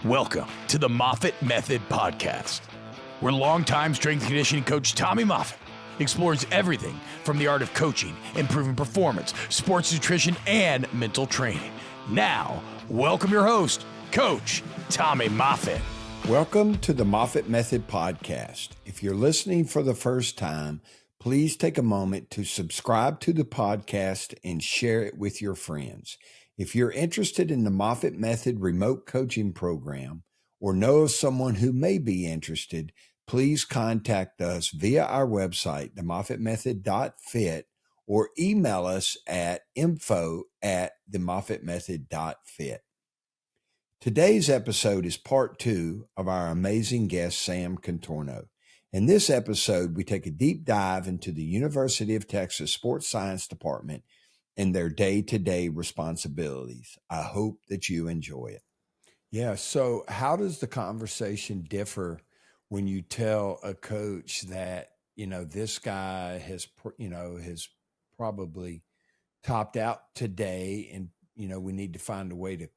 Welcome to the Moffitt Method Podcast, where longtime strength and conditioning coach Tommy Moffitt explores everything from the art of coaching, improving performance, sports nutrition, and mental training. Now, welcome your host, Coach Tommy Moffitt. Welcome to the Moffitt Method Podcast. If you're listening for the first time, please take a moment to subscribe to the podcast and share it with your friends. If you're interested in the Moffitt Method remote coaching program or know of someone who may be interested, please contact us via our website, themoffittmethod.fit, or email us at info@themoffittmethod.fit. Today's episode is part 2 of our amazing guest, Sam Contorno. In this episode, we take a deep dive into the University of Texas Sports Science Department and their day-to-day responsibilities. I hope that you enjoy it. Yeah, so how does the conversation differ when you tell a coach that, this guy has probably topped out today and, we need to find a way to,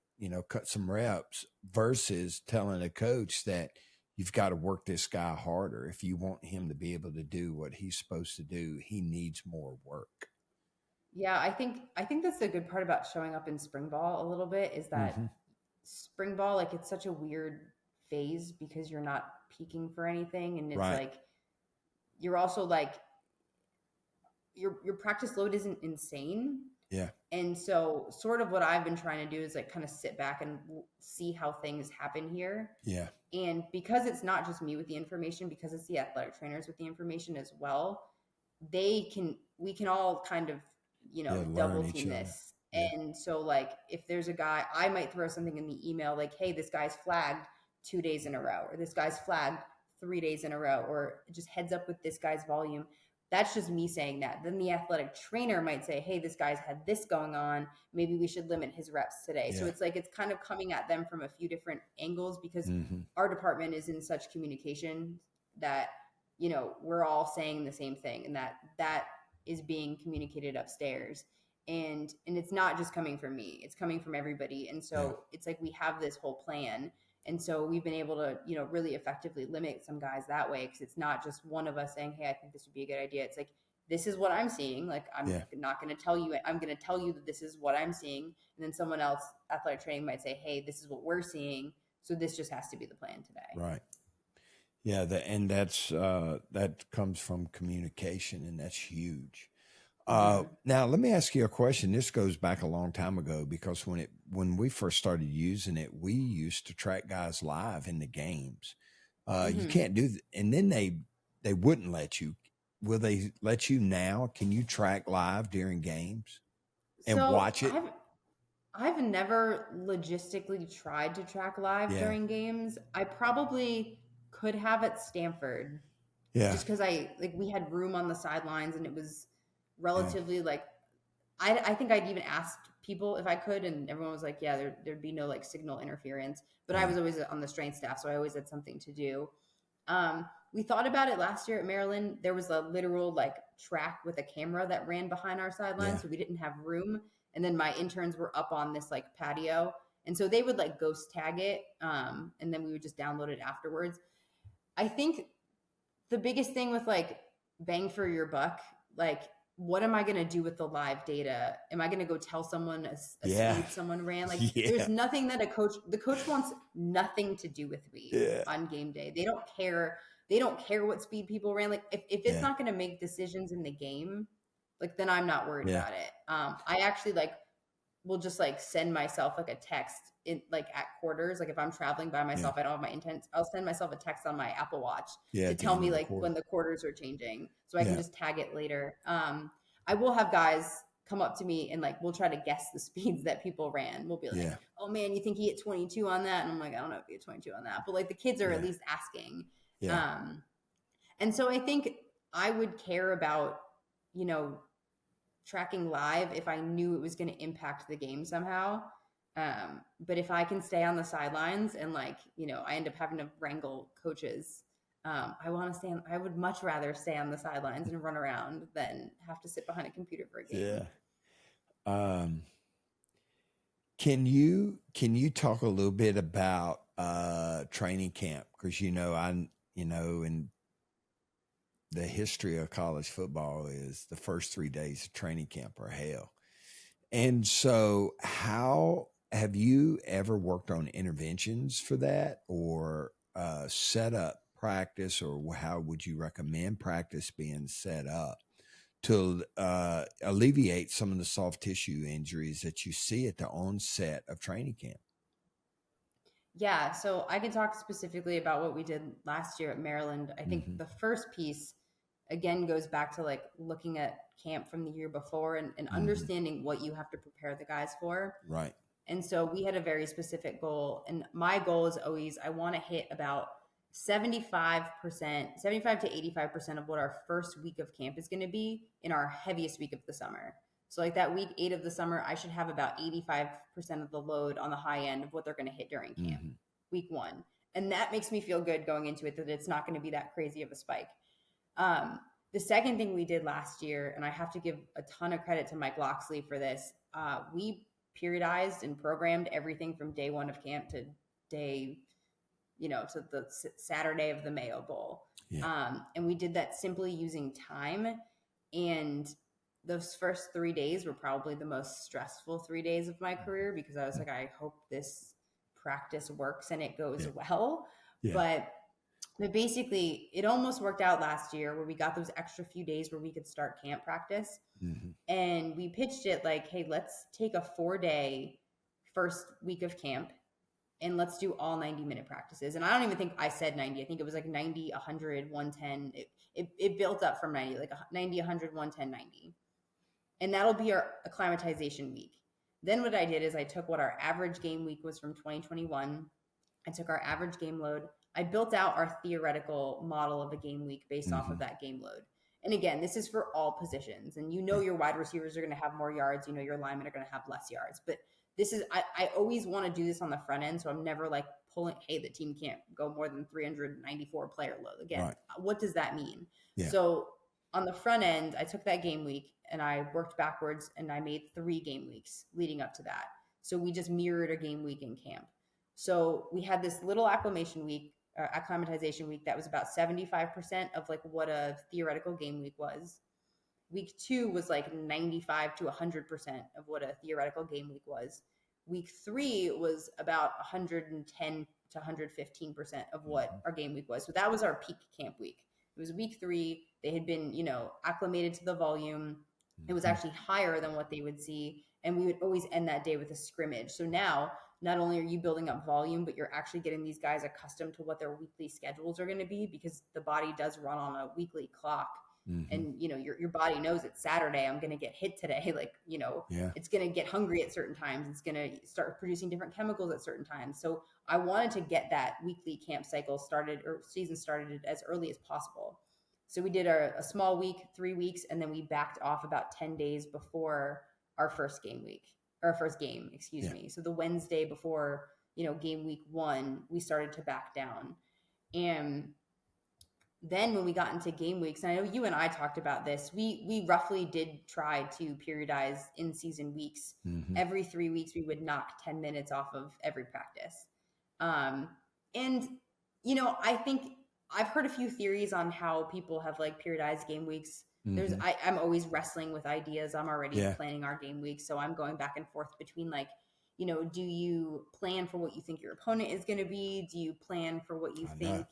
cut some reps, versus telling a coach that you've got to work this guy harder. If you want him to be able to do what he's supposed to do, he needs more work. Yeah, I think that's the good part about showing up in spring ball a little bit is that spring ball, like, it's such a weird phase because you're not peaking for anything. And it's like, you're also like, your practice load isn't insane. Yeah. And so sort of what I've been trying to do is like kind of sit back and see how things happen here. Yeah. And because it's not just me with the information, because it's the athletic trainers with the information as well, we can all kind of, double team this. Yeah. And so like, if there's a guy, I might throw something in the email, like, hey, this guy's flagged 2 days in a row, or this guy's flagged 3 days in a row, or just heads up with this guy's volume. That's just me saying that. Then the athletic trainer might say, hey, this guy's had this going on. Maybe we should limit his reps today. Yeah. So it's like, it's kind of coming at them from a few different angles because our department is in such communication that, we're all saying the same thing, and that is being communicated upstairs. And it's not just coming from me, it's coming from everybody. And so it's like, we have this whole plan. And so we've been able to, really effectively limit some guys that way. Cause it's not just one of us saying, hey, I think this would be a good idea. It's like, this is what I'm seeing. Like, I'm not going to tell you, I'm going to tell you that this is what I'm seeing. And then someone else, athletic training, might say, hey, this is what we're seeing. So this just has to be the plan today. Right. Yeah. And that's, that comes from communication, and that's huge. Now let me ask you a question. This goes back a long time ago, because when we first started using it, we used to track guys live in the games. You can't do that. And then they wouldn't let you. Will they let you now? Can you track live during games and watch it? I've never logistically tried to track live during games. I probably could have at Stanford. Yeah. Just because we had room on the sidelines, and it was relatively I think I'd even asked people if I could, and everyone was like, yeah, there'd be no like signal interference, but I was always on the strength staff, so I always had something to do. We thought about it last year at Maryland. There was a literal like track with a camera that ran behind our sidelines, so we didn't have room. And then my interns were up on this like patio, and so they would like ghost tag it, and then we would just download it afterwards. I think the biggest thing with like bang for your buck, like, what am I going to do with the live data? Am I going to go tell someone a speed someone ran? Like, there's nothing that the coach wants nothing to do with me on game day. They don't care. They don't care what speed people ran. Like, if it's not going to make decisions in the game, like, then I'm not worried about it. I actually will just like send myself like a text in like at quarters. Like, if I'm traveling by myself, I don't have my intent, I'll send myself a text on my Apple Watch to tell me like when the quarters are changing, so I can just tag it later. I will have guys come up to me and like, we'll try to guess the speeds that people ran. We'll be like, oh man, you think he hit 22 on that? And I'm like, I don't know if he hit 22 on that, but like the kids are at least asking. And so I think I would care about, tracking live if I knew it was going to impact the game somehow. But if I can stay on the sidelines and like, I end up having to wrangle coaches, I would much rather stay on the sidelines and run around than have to sit behind a computer for a game. Yeah. Can you talk a little bit about training camp? Because in the history of college football is the first 3 days of training camp are hell. And so how have you ever worked on interventions for that, or set up practice, or how would you recommend practice being set up to alleviate some of the soft tissue injuries that you see at the onset of training camp? Yeah, so I can talk specifically about what we did last year at Maryland. I think the first piece, again, goes back to like looking at camp from the year before and understanding what you have to prepare the guys for. Right. And so we had a very specific goal. And my goal is always, I want to hit about 75% to 85% of what our first week of camp is going to be in our heaviest week of the summer. So like that week 8 of the summer, I should have about 85% of the load on the high end of what they're going to hit during camp, week 1. And that makes me feel good going into it, that it's not going to be that crazy of a spike. The second thing we did last year, and I have to give a ton of credit to Mike Loxley for this, we periodized and programmed everything from day 1 of camp to day, to the Saturday of the Mayo Bowl. Yeah. And we did that simply using time. And those first 3 days were probably the most stressful 3 days of my career, because I was like, I hope this practice works and it goes well. Yeah. But basically, it almost worked out last year, where we got those extra few days where we could start camp practice. And we pitched it like, hey, let's take a 4-day first week of camp and let's do all 90-minute practices. And I don't even think I said 90. I think it was like 90, 100, 110. It built up from 90, like 90, 100, 110, 90. And that'll be our acclimatization week. Then what I did is I took what our average game week was from 2021. I took our average game load. I built out our theoretical model of a game week based off of that game load. And again, this is for all positions. And your wide receivers are going to have more yards. Your linemen are going to have less yards. But this is, I always want to do this on the front end. So I'm never like pulling, hey, the team can't go more than 394 player load. Again, what does that mean? Yeah. So on the front end, I took that game week and I worked backwards and I made 3 game weeks leading up to that. So we just mirrored a game week in camp. So we had this little acclimatization week that was about 75% of like what a theoretical game week was. Week 2 was like 95 to 100% of what a theoretical game week was. Week 3 was about 110 to 115% of what our game week was. So that was our peak camp week. It was week 3. They had been, acclimated to the volume. It was actually higher than what they would see. And we would always end that day with a scrimmage. So now, not only are you building up volume, but you're actually getting these guys accustomed to what their weekly schedules are going to be, because the body does run on a weekly clock. And, your body knows it's Saturday. I'm going to get hit today. Like, it's going to get hungry at certain times. It's going to start producing different chemicals at certain times. So I wanted to get that weekly camp cycle started, or season started, as early as possible. So we did a small week, 3 weeks, and then we backed off about 10 days before our first game week, or first game, excuse me. So the Wednesday before, game week 1, we started to back down. And then when we got into game weeks, and I know you and I talked about this, we roughly did try to periodize in-season weeks. Every 3 weeks, we would knock 10 minutes off of every practice. And, I think I've heard a few theories on how people have like periodized game weeks. I'm always wrestling with ideas. I'm already planning our game week. So I'm going back and forth between like, do you plan for what you think your opponent is going to be? Do you plan for what you think,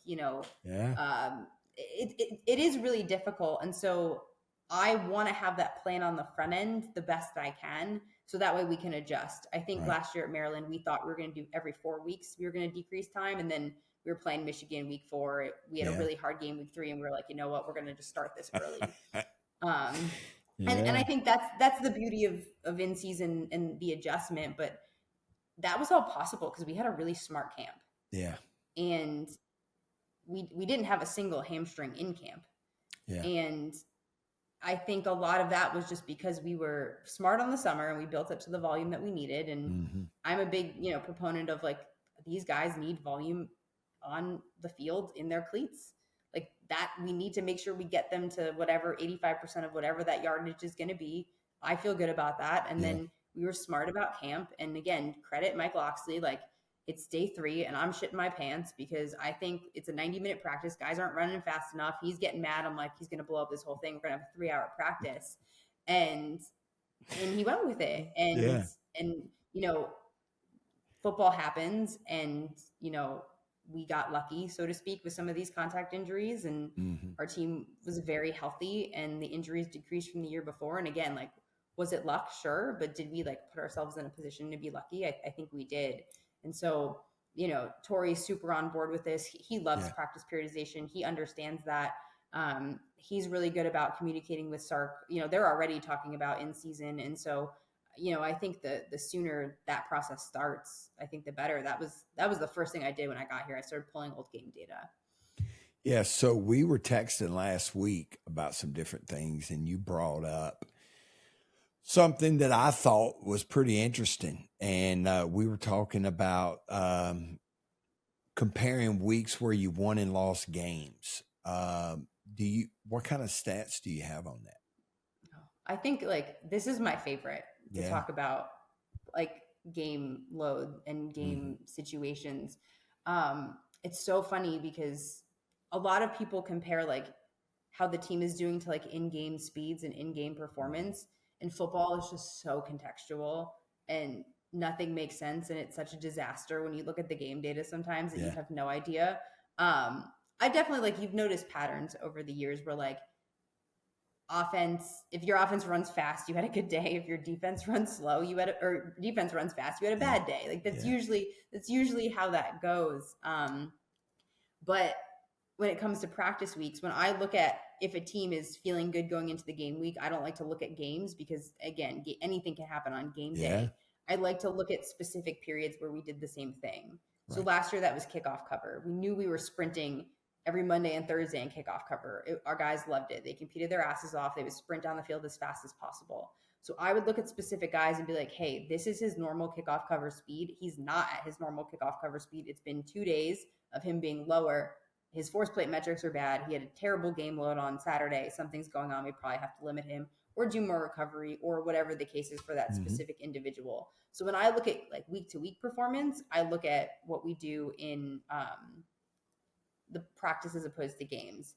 it is really difficult. And so I want to have that plan on the front end the best I can, so that way we can adjust. I think last year at Maryland, we thought we were going to do every 4 weeks, we were going to decrease time. And then we were playing Michigan week 4. We had a really hard game week 3, and we were like, you know what, we're going to just start this early. And I think that's the beauty of in season and the adjustment. But that was all possible because we had a really smart camp. Yeah. And we didn't have a single hamstring in camp. Yeah. And I think a lot of that was just because we were smart on the summer and we built up to the volume that we needed. And I'm a big, proponent of like, these guys need volume on the field in their cleats. Like that, we need to make sure we get them to whatever 85% of whatever that yardage is going to be. I feel good about that. And then we were smart about camp. And again, credit Mike Loxley, like it's day 3 and I'm shitting my pants because I think it's a 90-minute practice. Guys aren't running fast enough. He's getting mad. I'm like, he's going to blow up this whole thing. We're going to have a 3-hour practice. And he went with it. And, football happens and, we got lucky, so to speak, with some of these contact injuries, and our team was very healthy and the injuries decreased from the year before. And again, like, was it luck? Sure. But did we put ourselves in a position to be lucky? I think we did. And so, Tori's super on board with this. He loves practice periodization. He understands that. He's really good about communicating with Sark. They're already talking about in season. And so, I think the sooner that process starts, I think the better. That was the first thing I did when I got here. I started pulling old game data. Yeah. So we were texting last week about some different things, and you brought up something that I thought was pretty interesting. And we were talking about comparing weeks where you won and lost games. What kind of stats do you have on that? I think this is my favorite to talk about, game load and game situations. It's so funny because a lot of people compare how the team is doing to in-game speeds and in-game performance, and football is just so contextual and nothing makes sense. And it's such a disaster when you look at the game data sometimes and you have no idea. I definitely you've noticed patterns over the years where offense, if your offense runs fast, you had a good day. If your defense runs slow, or defense runs fast, you had a bad day. That's usually how that goes. But when it comes to practice weeks, when I look at if a team is feeling good going into the game week, I don't like to look at games because again, anything can happen on game day. I like to look at specific periods where we did the same thing. So last year that was kickoff cover. We knew we were sprinting every Monday and Thursday in kickoff cover. Our guys loved it. They competed their asses off. They would sprint down the field as fast as possible. So I would look at specific guys and be like, hey, this is his normal kickoff cover speed. He's not at his normal kickoff cover speed. It's been 2 days of him being lower. His force plate metrics are bad. He had a terrible game load on Saturday. Something's going on. We probably have to limit him or do more recovery or whatever the case is for that specific individual. So when I look at week to week performance, I look at what we do in the practice as opposed to games.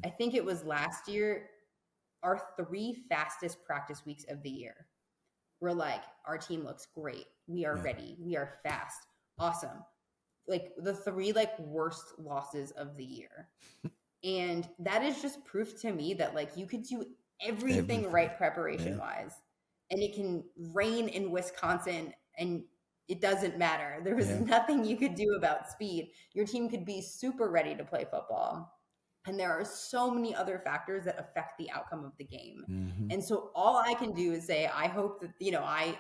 I think it was last year, our 3 fastest practice weeks of the year were our team looks great. We are ready. We are fast. Awesome. The 3 worst losses of the year. And that is just proof to me that you could do everything right preparation wise. And it can rain in Wisconsin and it doesn't matter. There was nothing you could do about speed. Your team could be super ready to play football. And there are so many other factors that affect the outcome of the game. And so all I can do is say, I hope that,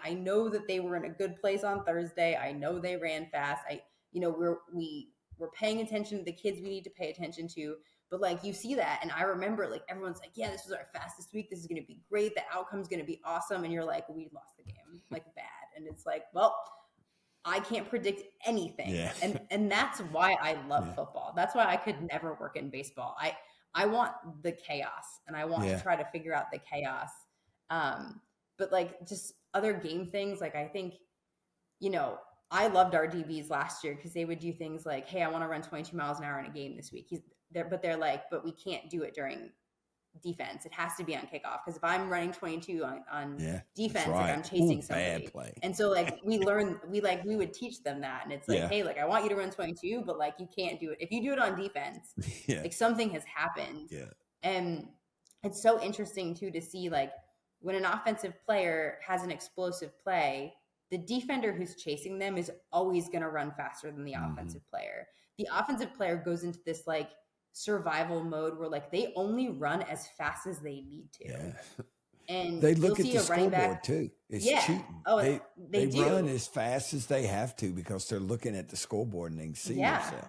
I know that they were in a good place on Thursday. I know they ran fast. We're paying attention to the kids we need to pay attention to. But you see that. And I remember everyone's yeah, this was our fastest week. This is going to be great. The outcome's going to be awesome. And you're we lost the game bad. And it's well, I can't predict anything. And that's why I love football. That's why I could never work in baseball. I want the chaos and I want to try to figure out the chaos. But just other game things, I think, I loved our DBs last year because they would do things hey, I want to run 22 miles an hour in a game this week. They're but we can't do it during defense. It has to be on kickoff because if I'm running 22 on defense, I'm chasing somebody. Bad play. And so we would teach them that, and it's hey, I want you to run 22, but you can't do it if you do it on defense. Something has happened. And it's so interesting too to see when an offensive player has an explosive play, the defender who's chasing them is always going to run faster than the offensive player. The offensive player goes into this survival mode where they only run as fast as they need to. And they look at the scoreboard too. It's cheating. Oh, they run as fast as they have to because they're looking at the scoreboard and they can see yourself.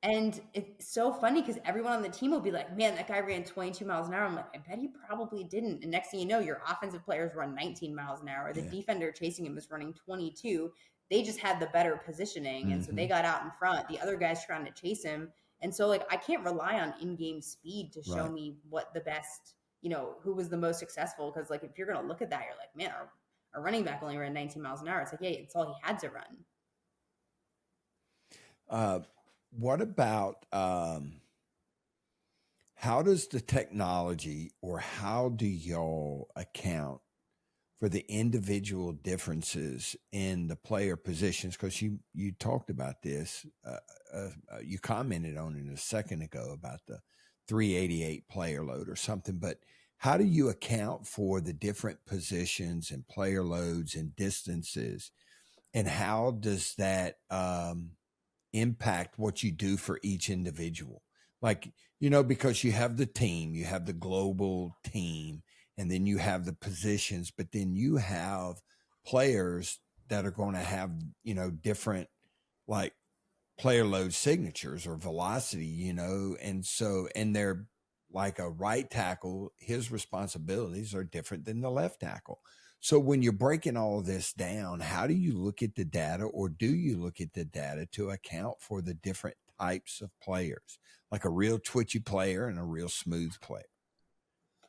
And it's so funny because everyone on the team will be man, that guy ran 22 miles an hour. I'm I bet he probably didn't. And next thing you know, your offensive players run 19 miles an hour. The defender chasing him is running 22. They just had the better positioning. And so they got out in front. The other guy's trying to chase him. And so I can't rely on in-game speed to show me what the best, who was the most successful. Because if you're going to look at that, you're man, our running back only ran 19 miles an hour. It's like, yeah, it's all he had to run. What about how does the technology, or how do y'all account for the individual differences in the player positions? Because you talked about this, you commented on it a second ago about the 388 player load or something, but how do you account for the different positions and player loads and distances, and how does that impact what you do for each individual? Like, because you have the team, you have the global team, and then you have the positions, but then you have players that are going to have, different like player load signatures or velocity, and they're like a right tackle, his responsibilities are different than the left tackle. So when you're breaking all of this down, how do you look at the data, or do you look at the data to account for the different types of players, like a real twitchy player and a real smooth player?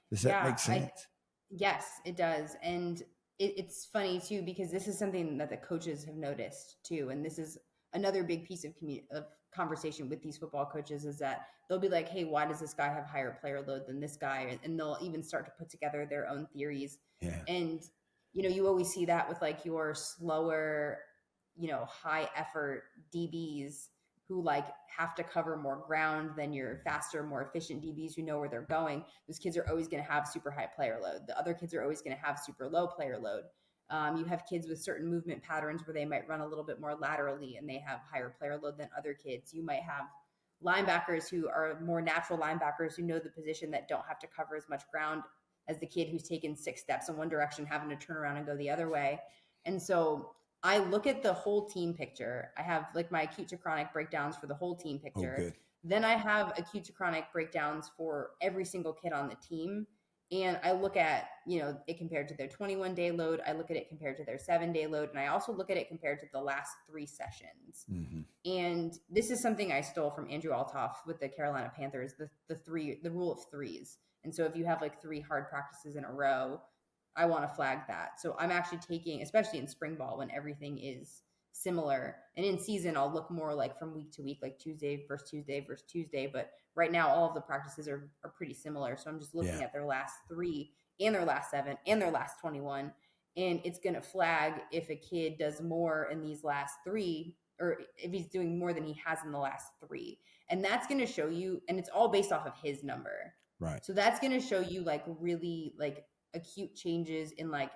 Does that make sense? Yes, it does. And it's funny too, because this is something that the coaches have noticed too. And this is another big piece of conversation with these football coaches, is that they'll be like, hey, why does this guy have higher player load than this guy? And they'll even start to put together their own theories. Yeah. And, you always see that with like your slower, high effort DBs who like have to cover more ground than your faster, more efficient DBs who know where they're going. Those kids are always going to have super high player load. The other kids are always going to have super low player load. You have kids with certain movement patterns where they might run a little bit more laterally and they have higher player load than other kids. You might have linebackers who are more natural linebackers who know the position, that don't have to cover as much ground as the kid who's taken 6 steps in one direction, having to turn around and go the other way. And so I look at the whole team picture. I have like my acute to chronic breakdowns for the whole team picture. Oh, good. Then I have acute to chronic breakdowns for every single kid on the team. And I look at, it compared to their 21-day load. I look at it compared to their 7-day load. And I also look at it compared to the last 3 sessions. Mm-hmm. And this is something I stole from Andrew Altoff with the Carolina Panthers, the rule of threes. And so if you have like 3 hard practices in a row, I want to flag that. So I'm actually taking, especially in spring ball when everything is similar, and in season, I'll look more like from week to week, like Tuesday versus Tuesday versus Tuesday. But right now, all of the practices are pretty similar. So I'm just looking at their last 3 and their last 7 and their last 21. And it's going to flag if a kid does more in these last 3, or if he's doing more than he has in the last 3. And that's going to show you, and it's all based off of his number. Right. So that's going to show you like really like acute changes in like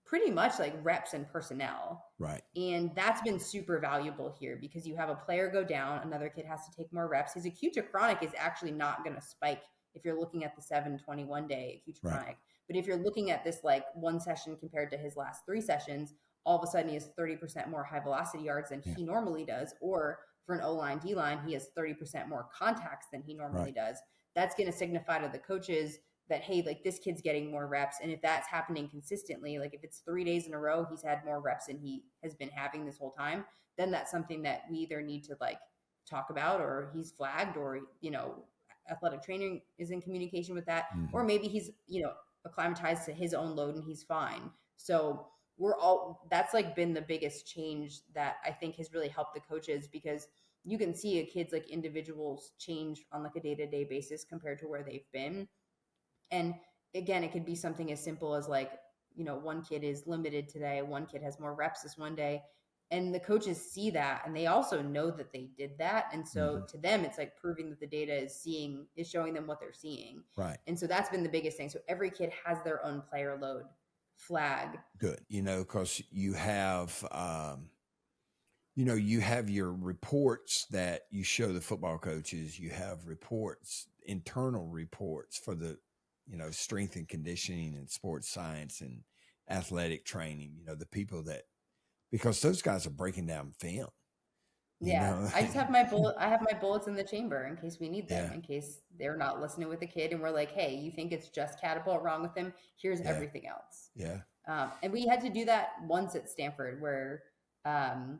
pretty much like reps and personnel. Right. And that's been super valuable here, because you have a player go down, another kid has to take more reps. His acute to chronic is actually not going to spike if you're looking at the 7-21 day acute to chronic. But if you're looking at this like one session compared to his last 3 sessions, all of a sudden he has 30% more high velocity yards than he normally does. Or for an O-line, D-line, he has 30% more contacts than he normally does. That's going to signify to the coaches that, hey, like this kid's getting more reps. And if that's happening consistently, like if it's 3 days in a row, he's had more reps than he has been having this whole time, then that's something that we either need to like talk about, or he's flagged, or, athletic training is in communication with that, or maybe he's, acclimatized to his own load and he's fine. So that's like been the biggest change that I think has really helped the coaches, because you can see a kid's like individuals change on like a day-to-day basis compared to where they've been. And again, it could be something as simple as like, one kid is limited today, one kid has more reps this one day, and the coaches see that, and they also know that they did that. And so to them, it's like proving that the data is showing them what they're seeing. Right. And so that's been the biggest thing. So every kid has their own player load flag. Good. Because you have, you have your reports that you show the football coaches. You have reports, internal reports for the, strength and conditioning and sports science and athletic training, the people that, because those guys are breaking down film. I just have my bullets in the chamber in case we need them, in case they're not listening with the kid. And we're like, hey, you think it's just catapult wrong with him? Here's everything else. Yeah. And we had to do that once at Stanford, where it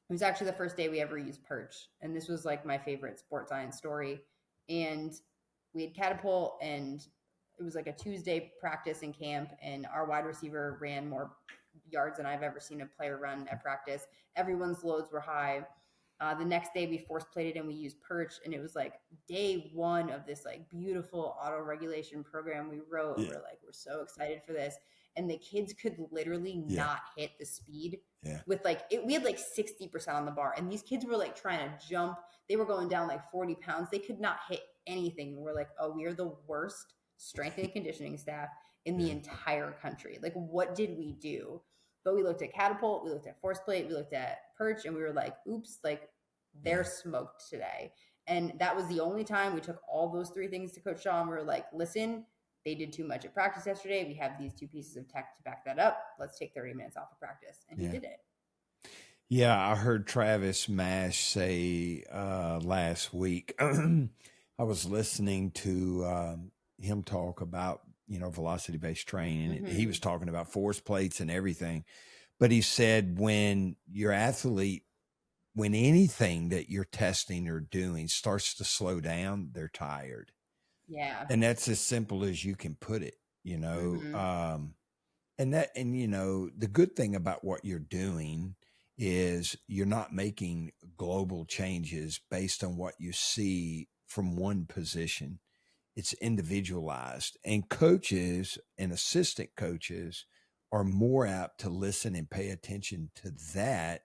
was actually the first day we ever used Perch. And this was like my favorite sports science story. And we had catapult, and it was like a Tuesday practice in camp, and our wide receiver ran more yards than I've ever seen a player run at practice. Everyone's loads were high. The next day we force plated and we used Perch, and it was like day one of this like beautiful auto regulation program we wrote. Yeah. We're so excited for this. And the kids could literally not hit the speed with we had like 60% on the bar, and these kids were like trying to jump. They were going down like 40 pounds. They could not hit anything. We're like, oh, we are the worst strength and conditioning staff in the entire country. Like, what did we do? But we looked at catapult, we looked at force plate, we looked at Perch, and we were like, oops, like they're smoked today. And that was the only time we took all those three things to Coach Shaw, and we were like, listen, they did too much at practice yesterday. We have these two pieces of tech to back that up. Let's take 30 minutes off of practice. And he did it. Yeah, I heard Travis Mash say last week, I was listening to him talk about, velocity-based training. Mm-hmm. He was talking about force plates and everything. But he said when your athlete, when anything that you're testing or doing starts to slow down, they're tired. Yeah. And that's as simple as you can put it, Mm-hmm. And the good thing about what you're doing is you're not making global changes based on what you see from one position. It's individualized, and coaches and assistant coaches are more apt to listen and pay attention to that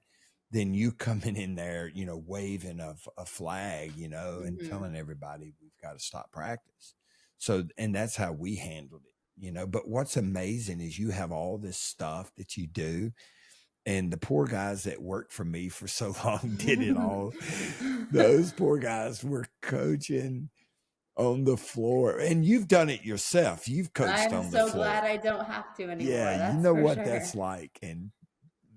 than you coming in there, waving a flag, and mm-hmm. telling everybody we've got to stop practice. So, and that's how we handled it, but what's amazing is you have all this stuff that you do. And the poor guys that worked for me for so long did it all. Those poor guys were coaching on the floor. And you've done it yourself. You've coached on the floor. I'm so glad I don't have to anymore. Yeah, that's you know what sure. that's like. And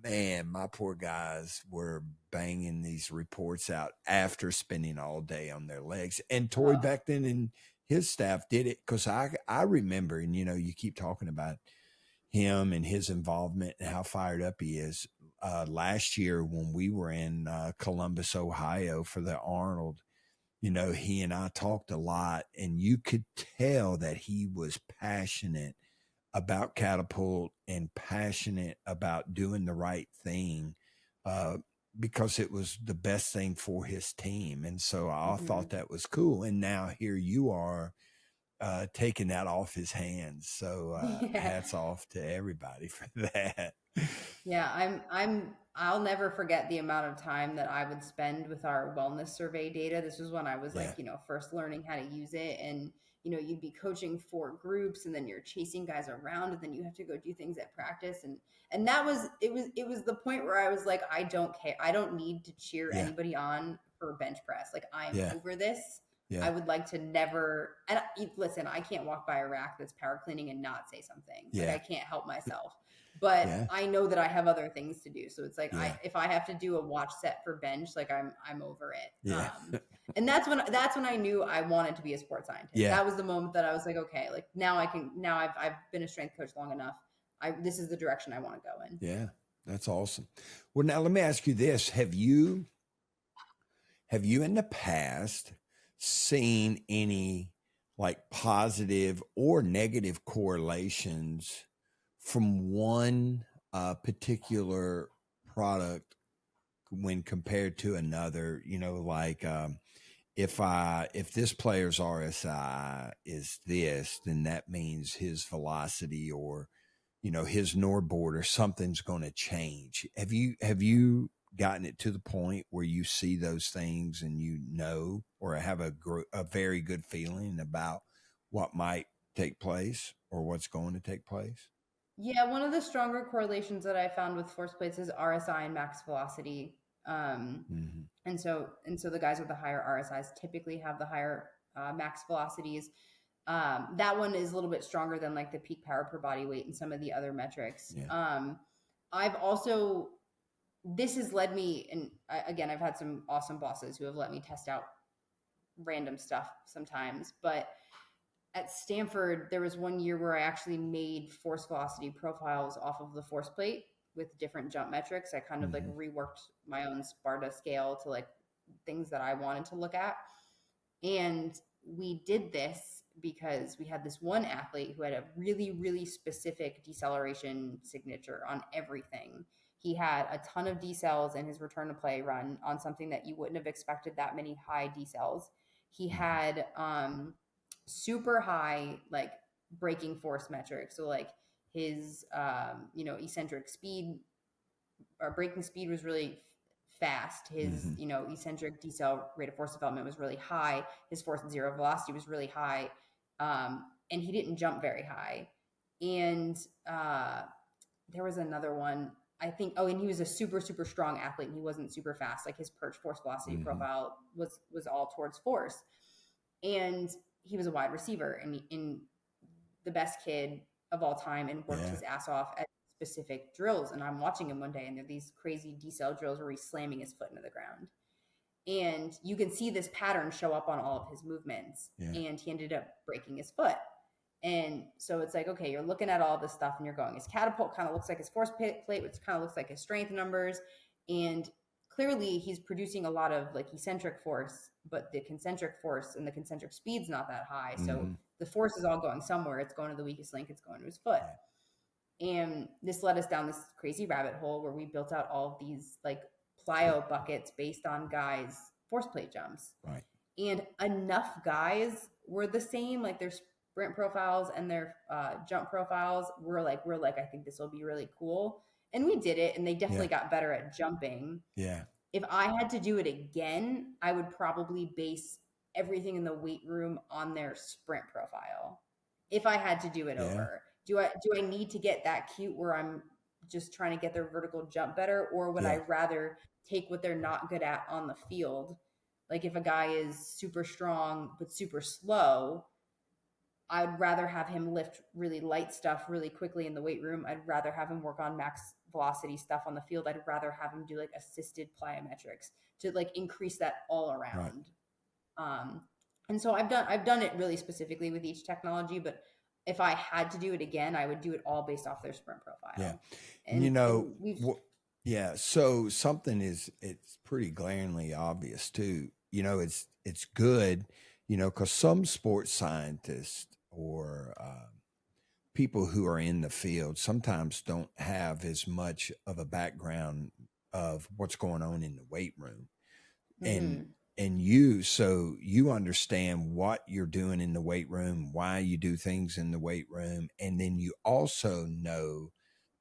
man, my poor guys were banging these reports out after spending all day on their legs. And Tory back then and his staff did it because I remember, and you keep talking about him and his involvement and how fired up he is. Last year when we were in Columbus, Ohio for the Arnold, he and I talked a lot, and you could tell that he was passionate about catapult and passionate about doing the right thing because it was the best thing for his team. And so I mm-hmm. thought that was cool. And now here you are taking that off his hands. So hats off to everybody for that. Yeah, I'll never forget the amount of time that I would spend with our wellness survey data. This was when I was first learning how to use it. And, you'd be coaching 4 groups, and then you're chasing guys around, and then you have to go do things at practice. And that was, it was the point where I was like, I don't care. I don't need to cheer anybody on for bench press. Like, I'm over this. Yeah. I would like to never, and listen, I can't walk by a rack that's power cleaning and not say something. Yeah. Like, I can't help myself, but I know that I have other things to do. So it's like, if I have to do a watch set for bench, like I'm over it. Yeah. And that's when I knew I wanted to be a sports scientist. Yeah. That was the moment that I was like, okay, like now I've been a strength coach long enough. This is the direction I want to go in. Yeah. That's awesome. Well, now let me ask you this. Have you in the past seen any like positive or negative correlations from one particular product when compared to another? If this player's RSI is this, then that means his velocity or his NORBORD or something's going to change. Have you gotten it to the point where you see those things and or have a very good feeling about what might take place or what's going to take place? Yeah, one of the stronger correlations that I found with force plates is RSI and max velocity. Mm-hmm. And so the guys with the higher RSIs typically have the higher max velocities. That one is a little bit stronger than like the peak power per body weight and some of the other metrics. Yeah. This has led me, and again, I've had some awesome bosses who have let me test out random stuff sometimes, but at Stanford, there was one year where I actually made force velocity profiles off of the force plate with different jump metrics. I kind of like reworked my own Sparta scale to like things that I wanted to look at. And we did this because we had this one athlete who had a really, really specific deceleration signature on everything. He had a ton of decels in his return to play run on something that you wouldn't have expected that many high decels. He had super high like braking force metrics. So like his eccentric speed or braking speed was really fast. His eccentric decel rate of force development was really high. His force and zero velocity was really high, and he didn't jump very high. And there was another one, I think. Oh, and he was a super, super strong athlete, and he wasn't super fast. Like his Perch force velocity profile was all towards force, and he was a wide receiver and in the best kid of all time, and worked his ass off at specific drills. And I'm watching him one day, and there are these crazy decel drills where he's slamming his foot into the ground, and you can see this pattern show up on all of his movements. And he ended up breaking his foot. And so it's like, okay, you're looking at all this stuff and you're going, his catapult kind of looks like his force plate, which kind of looks like his strength numbers. And clearly he's producing a lot of like eccentric force, but the concentric force and the concentric speed's not that high. So the force is all going somewhere. It's going to the weakest link. It's going to his foot. And this led us down this crazy rabbit hole where we built out all of these like plyo buckets based on guys' force plate jumps. Right. And enough guys were the same, like their sprint profiles and their jump profiles were like, I think this will be really cool. And we did it, and they definitely got better at jumping. Yeah. If I had to do it again, I would probably base everything in the weight room on their sprint profile. If I had to do it over, do I need to get that cute where I'm just trying to get their vertical jump better, or would I rather take what they're not good at on the field? Like if a guy is super strong but super slow, I'd rather have him lift really light stuff really quickly in the weight room. I'd rather have him work on max velocity stuff on the field. I'd rather have him do like assisted plyometrics to like increase that all around. Right. And so I've done it really specifically with each technology, but if I had to do it again, I would do it all based off their sprint profile. Yeah. And so something it's pretty glaringly obvious too. It's good, because some sports scientists or people who are in the field sometimes don't have as much of a background of what's going on in the weight room. And you understand what you're doing in the weight room, why you do things in the weight room, and then you also know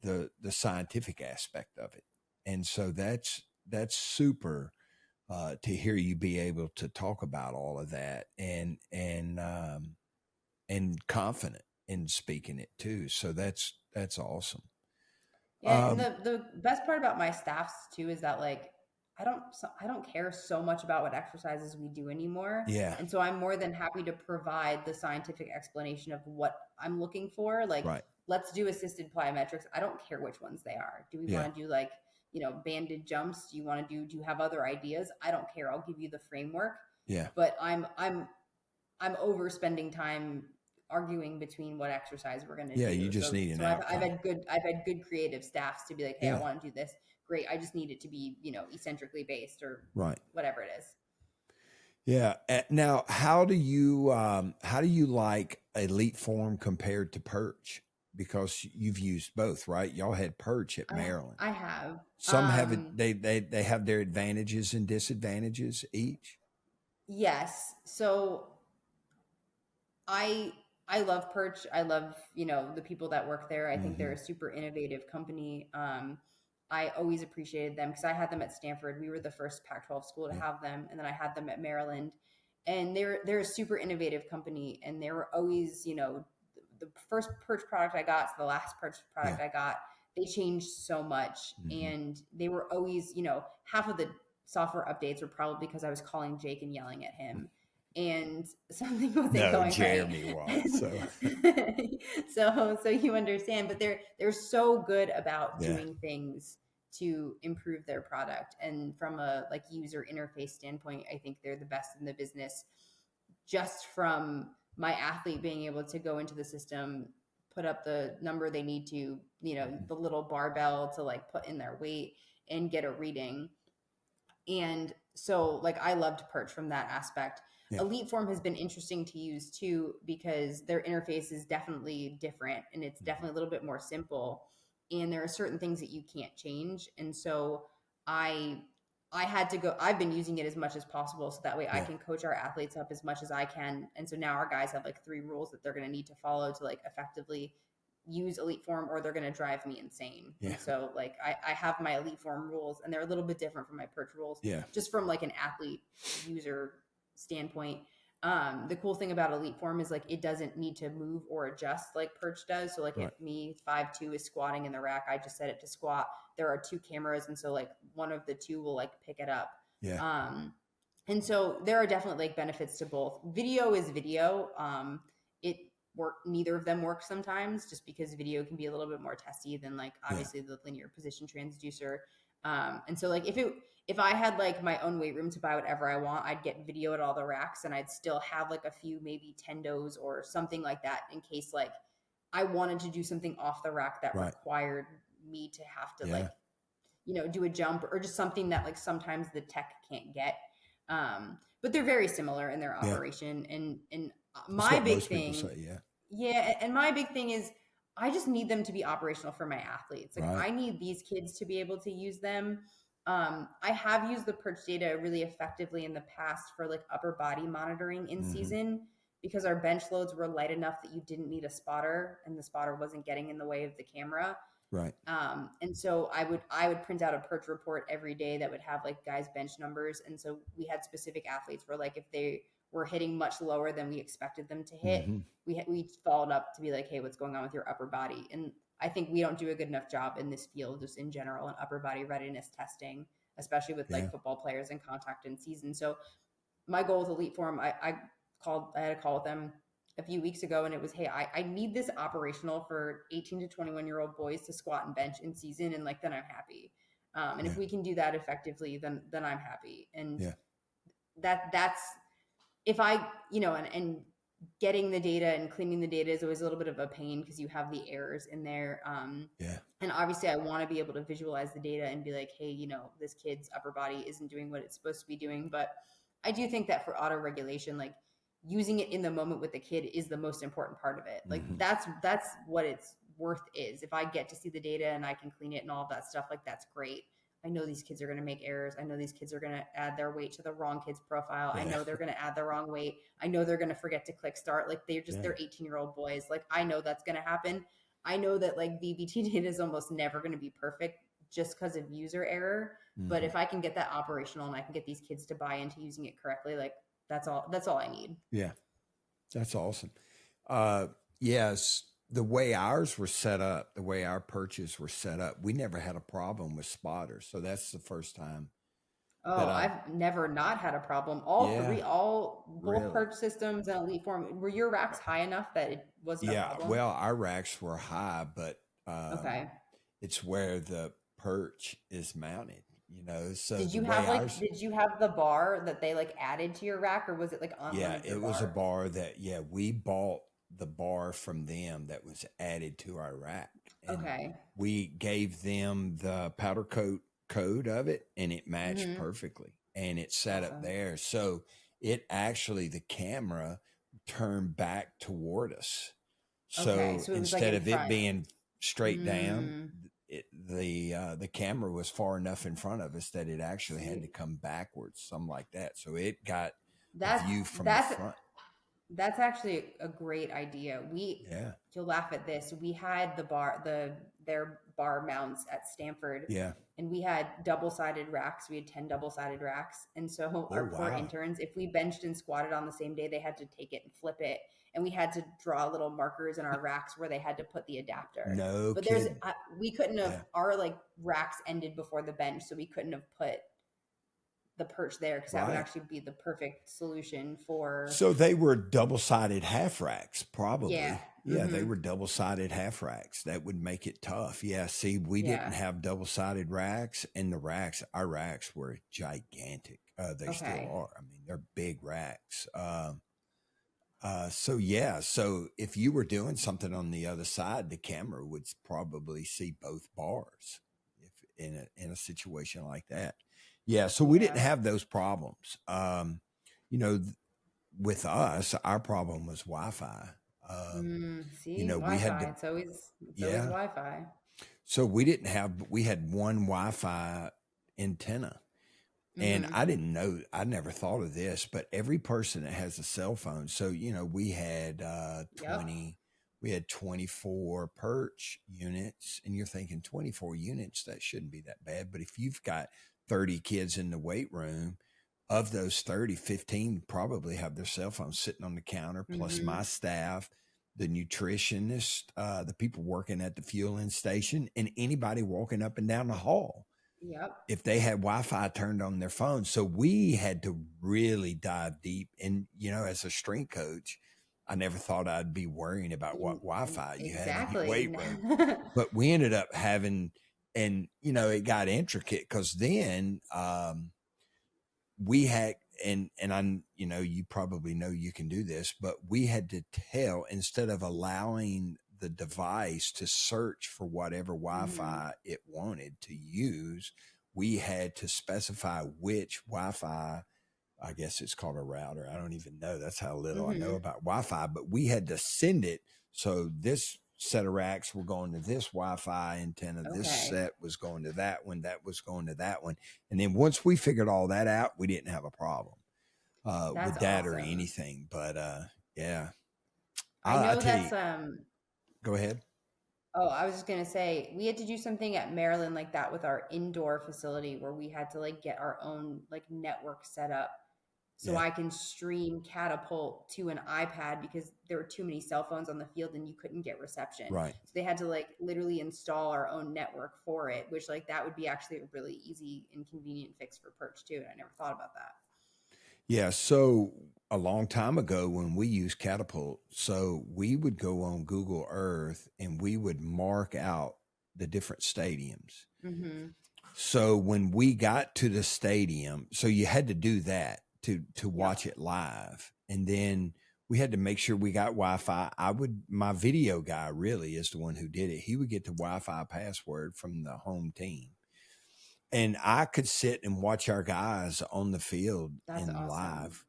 the scientific aspect of it. And so that's super to hear you be able to talk about all of that and confident in speaking it too. So that's awesome. Yeah. And the best part about my staffs too is that like, I don't care so much about what exercises we do anymore. Yeah. And so I'm more than happy to provide the scientific explanation of what I'm looking for. Like, let's do assisted plyometrics. I don't care which ones they are. Do we want to do like, banded jumps? Do you have other ideas? I don't care. I'll give you the framework. Yeah. But I'm overspending time arguing between what exercise we're going to do. Yeah. You just need an outcome. I've had good creative staffs to be like, hey, I want to do this. Great. I just need it to be, eccentrically based or whatever it is. Yeah. Now, how do you like EliteForm compared to Perch? Because you've used both, right? Y'all had Perch at Maryland. I have. Some have it. They have their advantages and disadvantages each. Yes. So I love Perch. I love, the people that work there. I think they're a super innovative company. I always appreciated them because I had them at Stanford. We were the first Pac-12 school to have them. And then I had them at Maryland, and they're a super innovative company. And they were always, the first Perch product I got to the last Perch product I got, they changed so much. And they were always, half of the software updates were probably because I was calling Jake and yelling at him. And something wasn't going Jeremy right. Was, so you understand, but they're so good about doing things to improve their product. And from a like user interface standpoint, I think they're the best in the business, just from my athlete being able to go into the system, put up the number they need to, the little barbell to like put in their weight and get a reading. And so like, I loved Perch from that aspect. EliteForm has been interesting to use too, because their interface is definitely different and it's definitely a little bit more simple. And there are certain things that you can't change. And so I had to go, I've been using it as much as possible so that way I can coach our athletes up as much as I can. And so now our guys have like 3 rules that they're going to need to follow to like effectively use EliteForm, or they're going to drive me insane. And so like I have my EliteForm rules, and they're a little bit different from my Perch rules, just from like an athlete user standpoint. The cool thing about EliteForm is like it doesn't need to move or adjust like Perch does. So like if me 5'2" is squatting in the rack, I just set it to squat. There are 2 cameras, and so like one of the 2 will like pick it up. And so there are definitely like benefits to both. Video is video. Neither of them work sometimes, just because video can be a little bit more testy than like obviously the linear position transducer. And so like if I had like my own weight room to buy whatever I want, I'd get video at all the racks, and I'd still have like a few maybe tendos or something like that in case like I wanted to do something off the rack that required me to have to like, do a jump or just something that like sometimes the tech can't get. But they're very similar in their operation. And my big thing, and my big thing is I just need them to be operational for my athletes. Like I need these kids to be able to use them. I have used the Perch data really effectively in the past for like upper body monitoring in season, because our bench loads were light enough that you didn't need a spotter, and the spotter wasn't getting in the way of the camera. And so I would print out a Perch report every day that would have like guys' bench numbers. And so we had specific athletes where like if they were hitting much lower than we expected them to hit, we followed up to be like, hey, what's going on with your upper body? And I think we don't do a good enough job in this field, just in general, in upper body readiness testing, especially with like football players in contact in season. So my goal with EliteForm, I had a call with them a few weeks ago, and it was, hey, I need this operational for 18 to 21-year-old boys to squat and bench in season, and like then I'm happy. And if we can do that effectively, then I'm happy. And that's if I, and getting the data and cleaning the data is always a little bit of a pain because you have the errors in there. And obviously I want to be able to visualize the data and be like, hey, this kid's upper body isn't doing what it's supposed to be doing. But I do think that for auto regulation, like using it in the moment with the kid is the most important part of it. Like that's what its worth is. If I get to see the data and I can clean it and all of that stuff, like that's great. I know these kids are going to make errors. I know these kids are going to add their weight to the wrong kid's profile. I know they're going to add the wrong weight. I know they're going to forget to click start. Like they're 18-year-old boys. Like I know that's going to happen. I know that like VBT data is almost never going to be perfect just because of user error. But if I can get that operational and I can get these kids to buy into using it correctly, like that's all I need. Yeah. That's awesome. Yes. The way ours were set up, the way our Perches were set up, we never had a problem with spotters. So that's the first time. Oh, I've never not had a problem. Both Perch systems and EliteForm. Were your racks high enough that it wasn't a problem? Well, our racks were high, but it's where the Perch is mounted. So did you have the bar that they like added to your rack, or was it like on? Yeah, it was a bar that we bought the bar from them that was added to our rack. And we gave them the powder coat code of it, and it matched perfectly, and it sat up there. So it actually, the camera turned back toward us. So instead of it being straight down, the camera was far enough in front of us that it actually had to come backwards, something like that. So it got a view from the front. That's actually a great idea. You'll laugh at this. We had their bar mounts at Stanford. Yeah. And we had double-sided racks. We had 10 double-sided racks. And so our poor interns, if we benched and squatted on the same day, they had to take it and flip it. And we had to draw little markers in our racks where they had to put the adapter. But we couldn't have, our like racks ended before the bench. So we couldn't have put the Perch there because that would actually be the perfect solution for. So they were double-sided half racks, probably. Yeah, they were double-sided half racks. That would make it tough. Yeah, see, we didn't have double-sided racks, and our racks were gigantic. They still are. I mean, they're big racks. So if you were doing something on the other side, the camera would probably see both bars if in a situation like that. Yeah, so we didn't have those problems. with us, our problem was Wi-Fi. See, Wi-Fi. It's always Wi-Fi. So we had one Wi-Fi antenna. And I didn't know, I never thought of this, but every person that has a cell phone. So, we had 24 Perch units, and you're thinking 24 units, that shouldn't be that bad. But if you've got 30 kids in the weight room, of those 30, 15 probably have their cell phones sitting on the counter, plus my staff, the nutritionist, the people working at the fueling station, and anybody walking up and down the hall. Yep. If they had Wi-Fi turned on their phone. So we had to really dive deep. And, as a strength coach, I never thought I'd be worrying about what Wi-Fi you had in your weight room. But we ended up having, and, it got intricate because then we had, and I'm, you probably know you can do this, but we had to tell, instead of allowing the device to search for whatever Wi-Fi it wanted to use, we had to specify which Wi-Fi, I guess it's called a router. I don't even know. That's how little I know about Wi-Fi, but we had to send it. So this set of racks were going to this Wi-Fi antenna. Okay. This set was going to that one. That was going to that one. And then once we figured all that out, we didn't have a problem with that or anything. But yeah. I know that's Go ahead. Oh, I was just going to say, we had to do something at Maryland like that with our indoor facility where we had to get our own network set up so I can stream Catapult to an iPad because there were too many cell phones on the field and you couldn't get reception. Right. So they had to literally install our own network for it, which that would be actually a really easy and convenient fix for Perch too. And I never thought about that. Yeah. So a long time ago when we used Catapult, so we would go on Google Earth and we would mark out the different stadiums. So when we got to the stadium, so you had to do that to watch it live. And then we had to make sure we got Wi-Fi. My video guy really is the one who did it. He would get the Wi-Fi password from the home team. And I could sit and watch our guys on the field live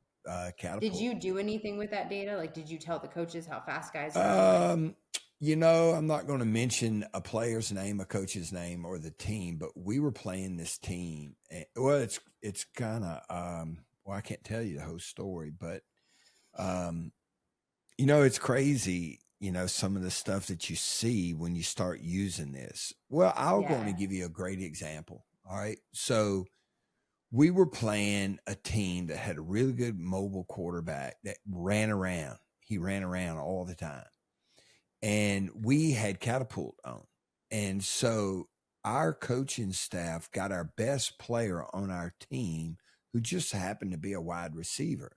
Catapult. Did you do anything with that data? Did you tell the coaches how fast guys were? I'm not going to mention a player's name, a coach's name, or the team, but we were playing this team. Well, it's kind of, I can't tell you the whole story, but, it's crazy, some of the stuff that you see when you start using this. Well, I'm going to give you a great example. All right. So we were playing a team that had a really good mobile quarterback that ran around. He ran around all the time. And we had Catapult on. And so our coaching staff got our best player on our team who just happened to be a wide receiver.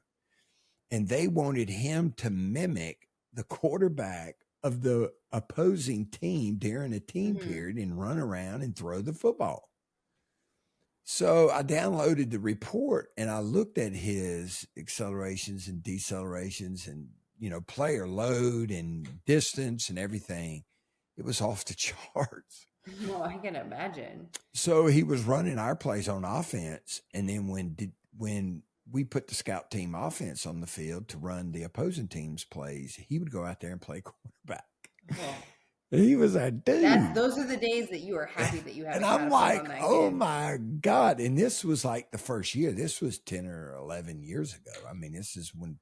And they wanted him to mimic the quarterback of the opposing team during a team period and run around and throw the football. So I downloaded the report and I looked at his accelerations and decelerations and, player load and distance and everything. It was off the charts. Well, I can imagine. So he was running our plays on offense. And then when we put the scout team offense on the field to run the opposing team's plays, he would go out there and play quarterback. Well, he was a dude. Those are the days that you are happy that you have. And I'm like, oh my God. And this was the first year. This was 10 or 11 years ago. I mean, this is when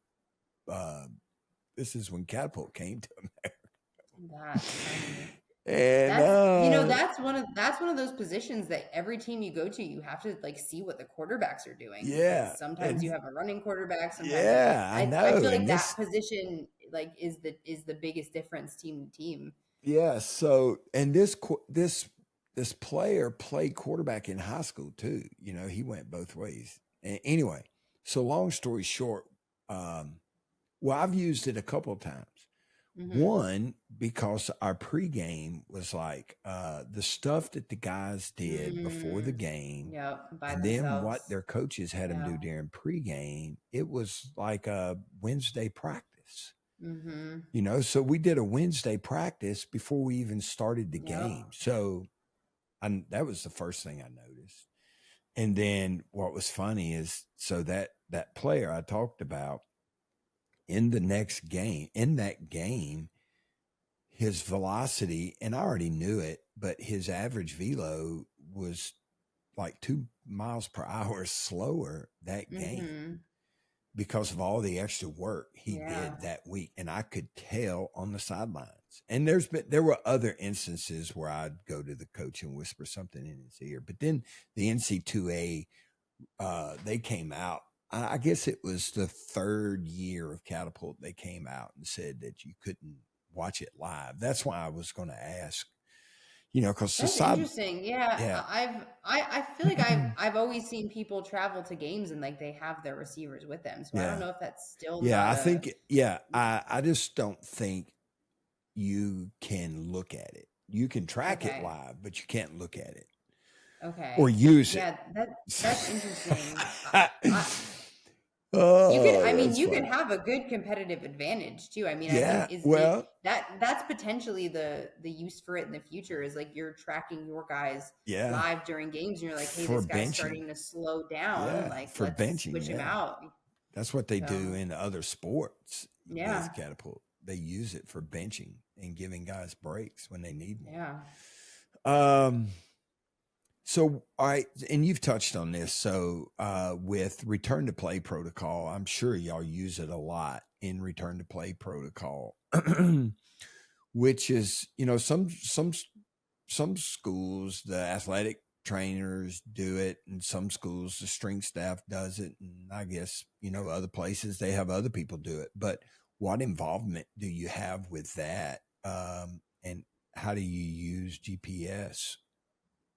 Catapult came to America. That's funny. And that's one of those positions that every team you go to, you have to see what the quarterbacks are doing. Yeah. Sometimes you have a running quarterback. Sometimes I know. I feel that position is the biggest difference team to team. Yeah. So, and this player played quarterback in high school too. He went both ways. Anyway, so long story short, I've used it a couple of times. One, because our pregame was the stuff that the guys did before the game, and then what their coaches had them do during pregame. It was like a Wednesday practice. So we did a Wednesday practice before we even started the game. So that was the first thing I noticed. And then what was funny is, so that player I talked about, in that game, his velocity, and I already knew it, but his average velo was like 2 miles per hour slower that game because of all the extra work he did that week. And I could tell on the sidelines. And there were other instances where I'd go to the coach and whisper something in his ear. But then the NC2A, they came out. I guess it was the third year of Catapult. They came out and said that you couldn't watch it live. That's why I was going to ask, because that's interesting. Yeah. I feel like I've always seen people travel to games and like they have their receivers with them. So I don't know if that's still. I just don't think you can look at it. You can track it live, but you can't look at it. Okay. Or use it. Yeah, that's interesting. You could have a good competitive advantage too. I mean, I think that's potentially the use for it in the future is like you're tracking your guys live during games and you're like, hey, this guy's starting to slow down. Like let's switch him out. That's what they do in other sports. With Catapult. They use it for benching and giving guys breaks when they need them. Yeah. So, all right, and you've touched on this. So, with return to play protocol, I'm sure y'all use it a lot in return to play protocol, which is, some schools, the athletic trainers do it, and some schools, the strength staff does it. And I guess, other places they have other people do it. But what involvement do you have with that? And how do you use GPS?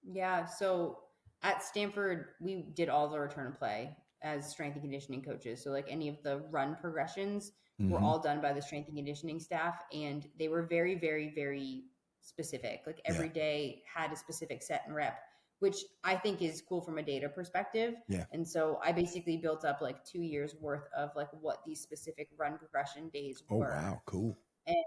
Yeah. So at Stanford, we did all the return to play as strength and conditioning coaches. So like any of the run progressions were all done by the strength and conditioning staff. And they were very, very, very specific. Like every day had a specific set and rep, which I think is cool from a data perspective. Yeah. And so I basically built up like 2 years worth of like what these specific run progression days were. Oh, wow. Cool. And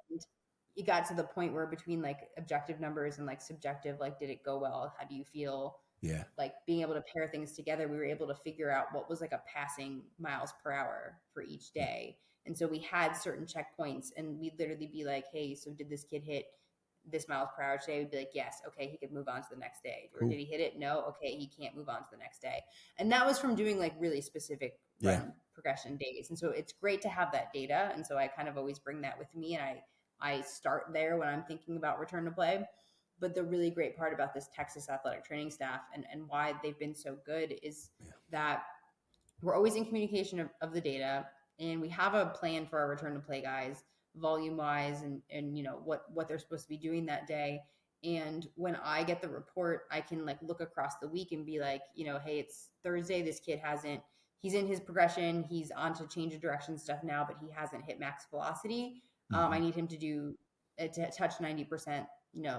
it got to the point where between like objective numbers and like subjective, like, did it go well? How do you feel? Yeah. Like being able to pair things together, we were able to figure out what was like a passing miles per hour for each day. And so we had certain checkpoints and we'd literally be like, hey, so did this kid hit this miles per hour today? We'd be like, yes. Okay. He could move on to the next day. Cool. Or did he hit it? No. Okay. He can't move on to the next day. And that was from doing like really specific run progression days. And so it's great to have that data. And so I kind of always bring that with me. And I start there when I'm thinking about return to play. But the really great part about this Texas athletic training staff and why they've been so good is that we're always in communication of the data, and we have a plan for our return to play guys, volume wise, and what they're supposed to be doing that day. And when I get the report, I can like look across the week and be like, hey, it's Thursday. This kid he's in his progression. He's on to change of direction stuff now, but he hasn't hit max velocity. I need him to touch 90%,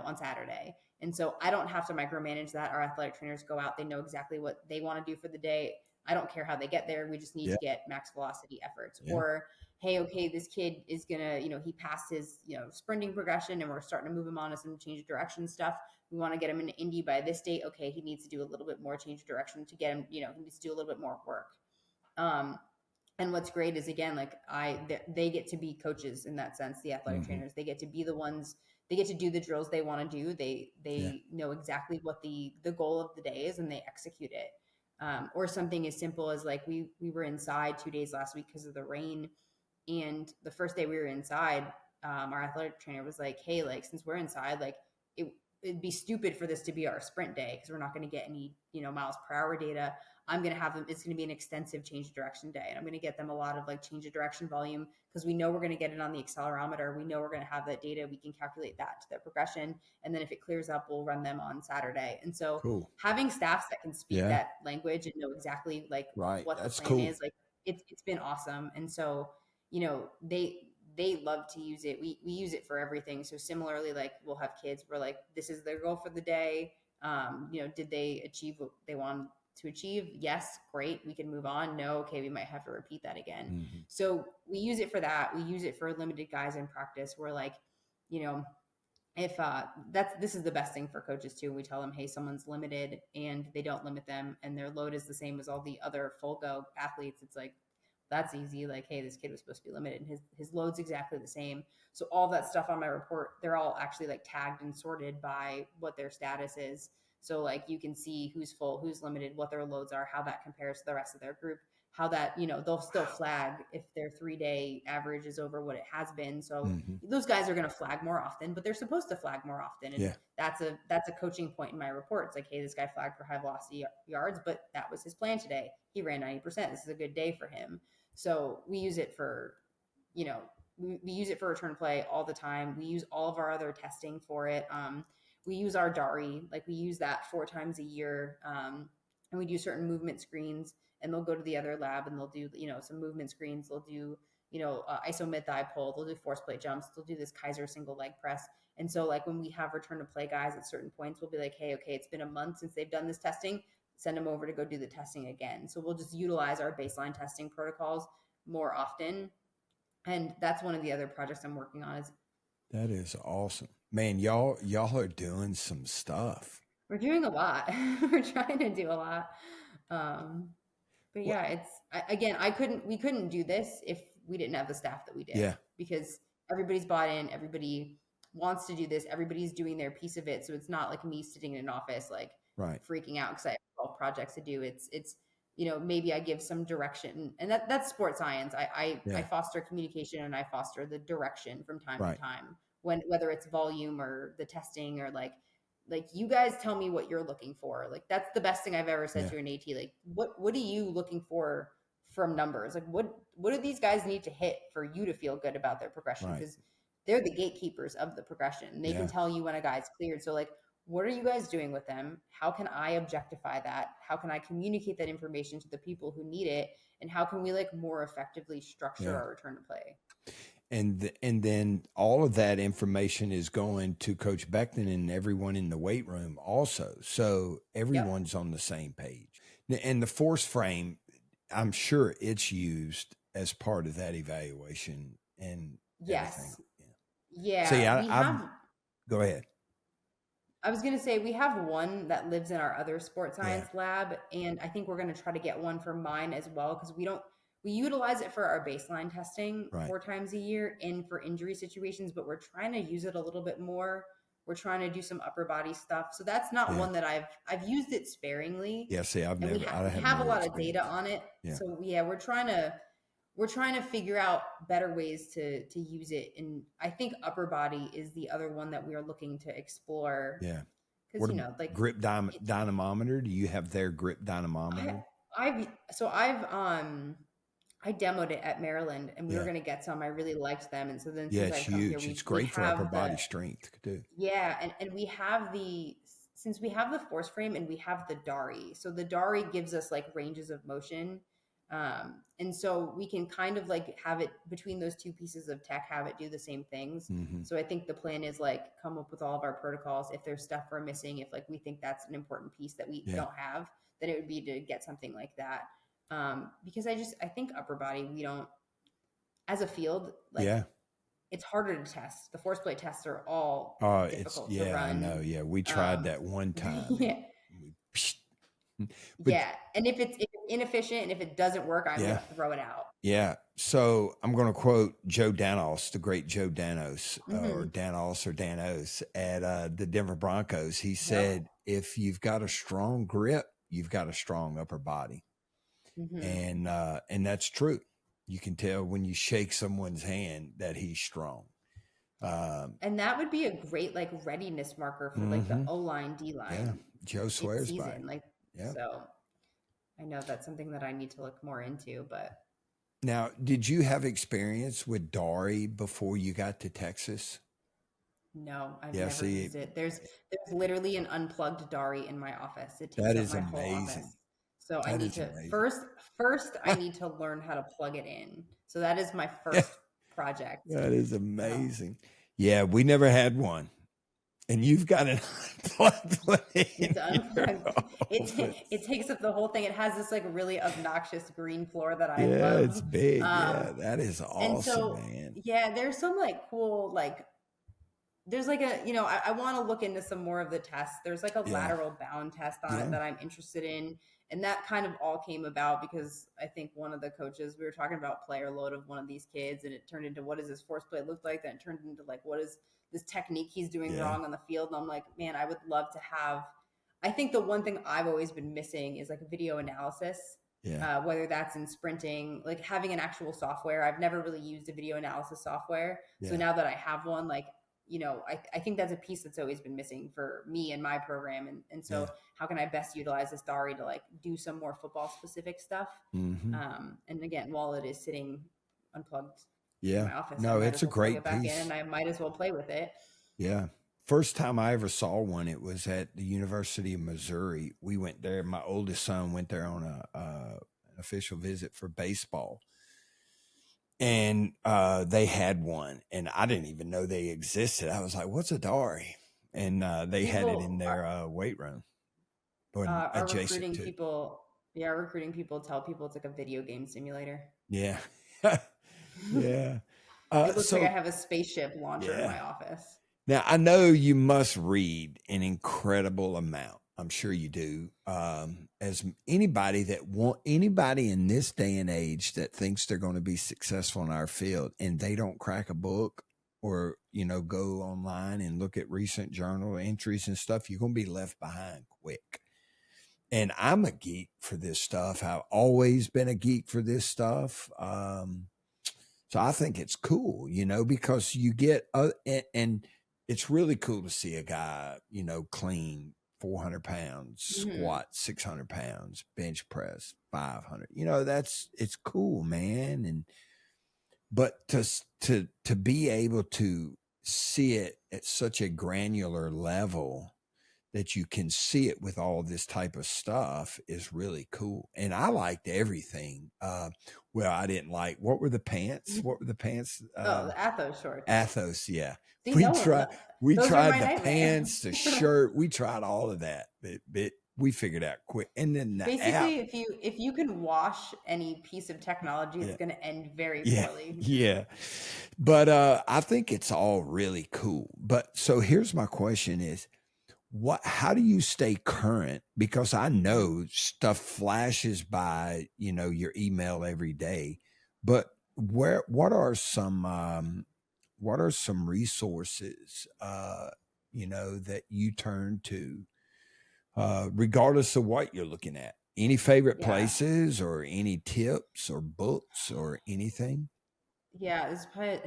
on Saturday. And so I don't have to micromanage that. Our athletic trainers go out. They know exactly what they want to do for the day. I don't care how they get there. We just need to get max velocity efforts. Or, hey, okay, this kid is going to, he passed his, sprinting progression and we're starting to move him on to some change of direction stuff. We want to get him into Indy by this date. Okay, he needs to do a little bit more change of direction to get him, he needs to do a little bit more work. And what's great is, again, like they get to be coaches in that sense. The athletic trainers, they get to be the ones, they get to do the drills they want to do. They know exactly what the goal of the day is and they execute it. Or something as simple as like, we were inside 2 days last week because of the rain. And the first day we were inside, our athletic trainer was like, hey, like, since we're inside, like it'd be stupid for this to be our sprint day because we're not going to get any, miles per hour data. I'm going to have them, it's going to be an extensive change of direction day. And I'm going to get them a lot of like change of direction volume because we know we're going to get it on the accelerometer. We know we're going to have that data. We can calculate that to their progression. And then if it clears up, we'll run them on Saturday. And so having staffs that can speak that language and know exactly like what the plan is, like it's been awesome. And so, they love to use it. We use it for everything. So similarly, like we'll have kids, we're like, this is their goal for the day. Did they achieve what they wanted to achieve? Yes, great. We can move on. No, okay, we might have to repeat that again. So we use it for that. We use it for limited guys in practice. We're like, if this is the best thing for coaches too. We tell them, hey, someone's limited and they don't limit them and their load is the same as all the other full go athletes. It's like, that's easy. Like, hey, this kid was supposed to be limited, and his load's exactly the same. So all that stuff on my report, they're all actually like tagged and sorted by what their status is. So like you can see who's full, who's limited, what their loads are, how that compares to the rest of their group, how that, they'll still flag if their 3-day average is over what it has been. So those guys are going to flag more often, but they're supposed to flag more often. And that's a coaching point in my report. It's like, hey, this guy flagged for high velocity yards, but that was his plan today. He ran 90%. This is a good day for him. So we use it for, we use it for return play all the time. We use all of our other testing for it. We use our DARI, like we use that 4 times a year. And we do certain movement screens, and they'll go to the other lab and they'll do, some movement screens. They'll do, iso mid thigh pull. They'll do force plate jumps. They'll do this Kaiser single leg press. And so like when we have return to play guys at certain points, we'll be like, hey, okay, it's been a month since they've done this testing. Send them over to go do the testing again. So we'll just utilize our baseline testing protocols more often. And that's one of the other projects I'm working on. That is awesome, man. Y'all are doing some stuff. We're doing a lot. We're trying to do a lot. But yeah, we couldn't do this if we didn't have the staff that we did. Yeah. Because everybody's bought in, everybody wants to do this, everybody's doing their piece of it. So it's not like me sitting in an office, like freaking out because I have 12 projects to do. It's maybe I give some direction, and that's sports science. I foster communication, and I foster the direction from time to time, whether it's volume or the testing, or like you guys tell me what you're looking for. Like that's the best thing I've ever said to an AT. Like what are you looking for from numbers? Like what do these guys need to hit for you to feel good about their progression? Because they're the gatekeepers of the progression. They can tell you when a guy's cleared. So like, what are you guys doing with them? How can I objectify that? How can I communicate that information to the people who need it? And how can we like more effectively structure our return to play? And then all of that information is going to Coach Beckton and everyone in the weight room also. So everyone's on the same page. And the force frame, I'm sure it's used as part of that evaluation and everything. Yeah. See, go ahead. I was going to say, we have one that lives in our other sports science lab. And I think we're going to try to get one for mine as well. Cause we utilize it for our baseline testing 4 times a year and for injury situations, but we're trying to use it a little bit more. We're trying to do some upper body stuff. So that's not one that I've used it sparingly. Yeah. See, I have a lot of data on it. Yeah. So we're trying to figure out better ways to use it. And I think upper body is the other one that we are looking to explore. Yeah. Because, like grip dynamometer. Do you have their grip dynamometer? I demoed it at Maryland, and we were going to get some. I really liked them. And so then it's huge. It's great for upper body strength too. Yeah. And we have since we have the force frame and we have the DARI. So the DARI gives us like ranges of motion. And so we can kind of like have it between those two pieces of tech, have it do the same things. So I think the plan is like come up with all of our protocols. If there's stuff we're missing, if like we think that's an important piece that we don't have, then it would be to get something like that. Because I think upper body, we don't, as a field, like it's harder to test. The force plate tests are all difficult to run. I know. Yeah. We tried that one time. And if it's inefficient and if it doesn't work, I'm going to throw it out. Yeah. So I'm going to quote Joe Danos, the great Joe Danos, or Danos at the Denver Broncos. He said, if you've got a strong grip, you've got a strong upper body. And that's true. You can tell when you shake someone's hand that he's strong. And that would be a great like readiness marker for like the O-line, D-line. Yeah. Joe swears by it. So I know that's something that I need to look more into, but. Now, did you have experience with DARI before you got to Texas? No, I've never used it. There's literally an unplugged DARI in my office. It takes that is up my amazing. Whole office. So I need to first I need to learn how to plug it in. So that is my first project. That is amazing. Yeah, we never had one. And you've got an unplugged one. It's unplugged. It takes up the whole thing. It has this like really obnoxious green floor that I love. Yeah, it's big. That is awesome, man. Yeah, there's some like cool like there's like I want to look into some more of the tests. There's like a lateral bound test on it that I'm interested in. And that kind of all came about because I think one of the coaches, we were talking about player load of one of these kids, and it turned into what does this force play look like? Then it turned into like, what is this technique he's doing wrong on the field? And I'm like, man, I would love to have, I think the one thing I've always been missing is like video analysis. Whether that's in sprinting, like having an actual software. I've never really used a video analysis software. So now that I have one, like, I think that's a piece that's always been missing for me and my program. And so how can I best utilize this Dari to like do some more football specific stuff? Mm-hmm. And again, while it is sitting unplugged in my office, no, it's a great piece. and I might as well play with it. Yeah. First time I ever saw one, it was at the University of Missouri. We went there. My oldest son went there on an official visit for baseball. And they had one, and I didn't even know they existed. I was like, what's a Dari? And they had it in their weight room. Our recruiting people tell people it's like a video game simulator. Yeah. Yeah. It looks like I have a spaceship launcher in my office. Now, I know you must read an incredible amount. I'm sure you do. As anybody in this day and age that thinks they're going to be successful in our field and they don't crack a book or, go online and look at recent journal entries and stuff, you're going to be left behind quick. And I'm a geek for this stuff. I've always been a geek for this stuff. So I think it's cool, because you get, and it's really cool to see a guy, clean 400 pounds, squat 600 pounds, bench press 500. It's cool, man. But to be able to see it at such a granular level that you can see it with all this type of stuff is really cool. And I liked everything. Well, I didn't like, what were the pants? The Athos shorts. Athos, yeah. See, we tried the pants, the shirt. We tried all of that, but we figured out quick. And then basically, if you can wash any piece of technology, it's going to end very poorly. Yeah. But I think it's all really cool. But so here's my question is, how do you stay current? Because I know stuff flashes by, your email every day, but what are some resources, that you turn to, regardless of what you're looking at? Any favorite places or any tips or books or anything? Yeah, this is probably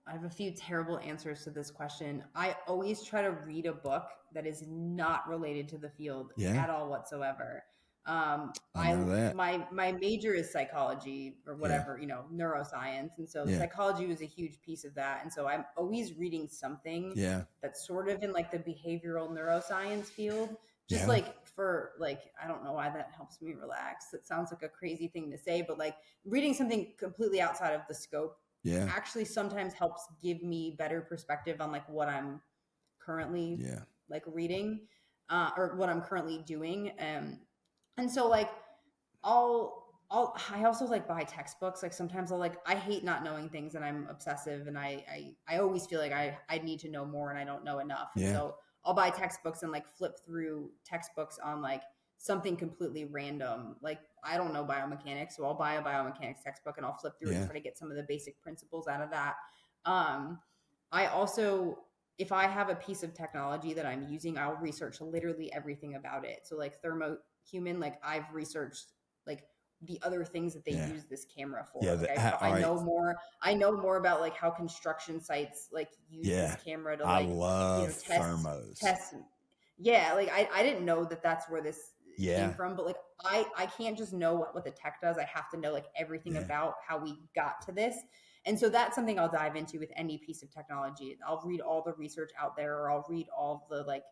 I have a few terrible answers to this question. I always try to read a book that is not related to the field at all whatsoever. I know that. My major is psychology or whatever, neuroscience. And so psychology was a huge piece of that. And so I'm always reading something that's sort of in like the behavioral neuroscience field. Just like for like, I don't know why that helps me relax. It sounds like a crazy thing to say, but like reading something completely outside of the scope actually sometimes helps give me better perspective on like what I'm currently like reading or what I'm currently doing. And so like I also like buy textbooks. Like sometimes I hate not knowing things and I'm obsessive and I always feel like I need to know more and I don't know enough. And so I'll buy textbooks and like flip through textbooks on like something completely random. Like I don't know biomechanics, so I'll buy a biomechanics textbook and I'll flip through and try to get some of the basic principles out of that. I also, if I have a piece of technology that I'm using, I'll research literally everything about it. So like thermohuman, like I've researched like the other things that they use this camera for. I know more about like how construction sites like use this camera to like, I love thermos. Test. Yeah. Like I didn't know that that's where this came from, but like I can't just know what the tech does. I have to know like everything about how we got to this. And so that's something I'll dive into with any piece of technology. I'll read all the research out there, or I'll read all the like,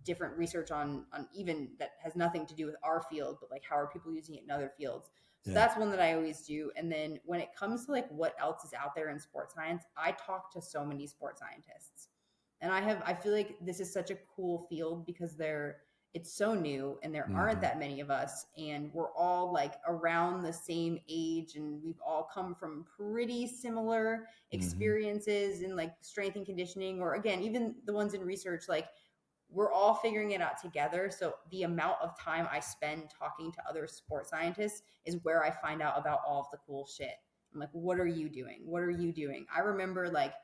different research on even that has nothing to do with our field, but like how are people using it in other fields. So that's one that I always do. And then when it comes to like what else is out there in sports science, I talk to so many sports scientists. And I feel like this is such a cool field because it's so new and there aren't that many of us, and we're all like around the same age, and we've all come from pretty similar experiences in like strength and conditioning, or again, even the ones in research, like we're all figuring it out together. So the amount of time I spend talking to other sports scientists is where I find out about all of the cool shit. I'm like, what are you doing? What are you doing? I remember like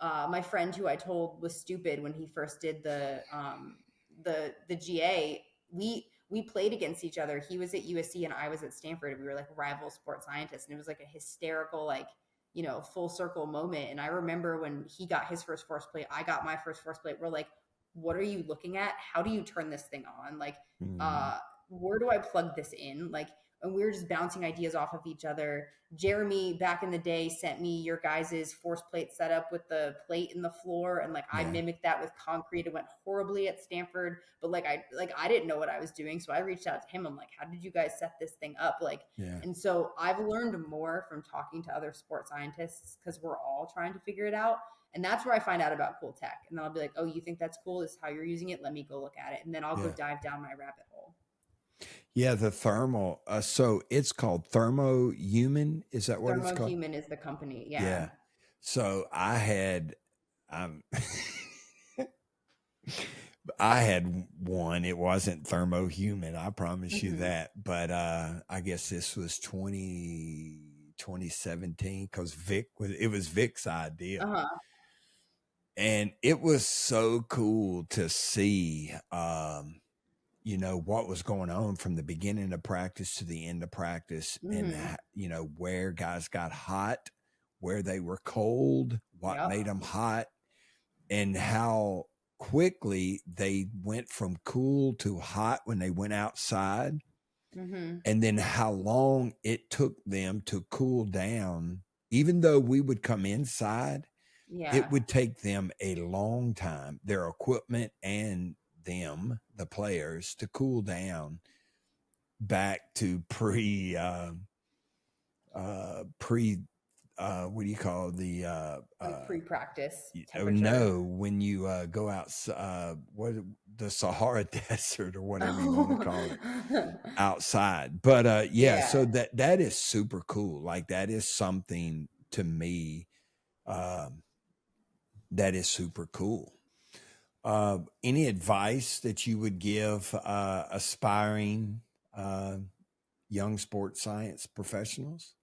my friend who I told was stupid when he first did the GA. We played against each other. He was at USC and I was at Stanford, and we were like rival sports scientists, and it was like a hysterical, like, you know, full circle moment. And I remember when he got his first force plate, I got my first force plate. We're like, what are you looking at? How do you turn this thing on? Like, where do I plug this in? Like, and we were just bouncing ideas off of each other. Jeremy back in the day sent me your guys' force plate setup with the plate in the floor, and like I mimicked that with concrete. It went horribly at Stanford, but I didn't know what I was doing, so I reached out to him. I'm like, how did you guys set this thing up? Like, and so I've learned more from talking to other sports scientists, because we're all trying to figure it out. And that's where I find out about cool tech. And then I'll be like, oh, you think that's cool? This is how you're using it? Let me go look at it. And then I'll go dive down my rabbit hole. Yeah, the thermal. So it's called Thermohuman. Is that what it's called? Thermohuman is the company. Yeah. So I had I had one. It wasn't Thermohuman, I promise you that. But I guess this was 2017, because it was Vic's idea. And it was so cool to see you know, what was going on from the beginning of practice to the end of practice, and you know, where guys got hot, where they were cold, what made them hot, and how quickly they went from cool to hot when they went outside, and then how long it took them to cool down. Even though we would come inside, it would take them a long time, their equipment and them, the players, to cool down back to pre what do you call the like pre-practice temperature? No, when you go out what the Sahara Desert or whatever you want to call it, outside. But so that is super cool. Like, that is something to me that is super cool. Any advice that you would give aspiring young sports science professionals?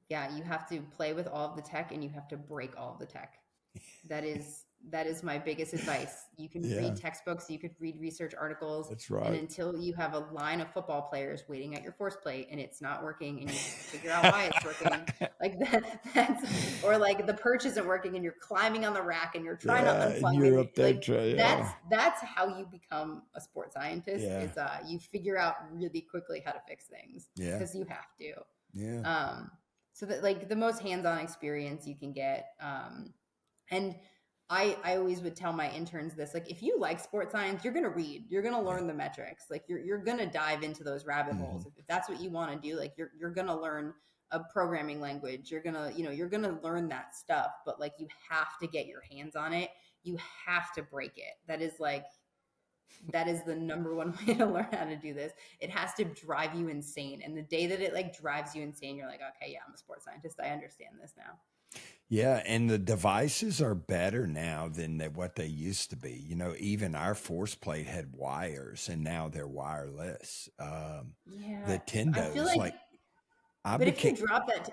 Yeah, you have to play with all of the tech, and you have to break all of the tech. That is my biggest advice. You can read textbooks, you could read research articles. That's right. And until you have a line of football players waiting at your force plate and it's not working, and you figure out why it's working, like that's, or like the perch isn't working and you're climbing on the rack and you're trying to unplug you're it. Up there, that's how you become a sports scientist. Is you figure out really quickly how to fix things, because you have to. So that, like, the most hands-on experience you can get. And I always would tell my interns this, like, if you like sports science, you're going to read, you're going to learn the metrics, like you're going to dive into those rabbit holes. If that's what you want to do, like you're going to learn a programming language, you're going to, you're going to learn that stuff, but like, you have to get your hands on it. You have to break it. That is the number one way to learn how to do this. It has to drive you insane. And the day that it like drives you insane, you're like, okay, yeah, I'm a sports scientist. I understand this now. Yeah. And the devices are better now than what they used to be. You know, even our force plate had wires, and now they're wireless. The Tendos, I feel like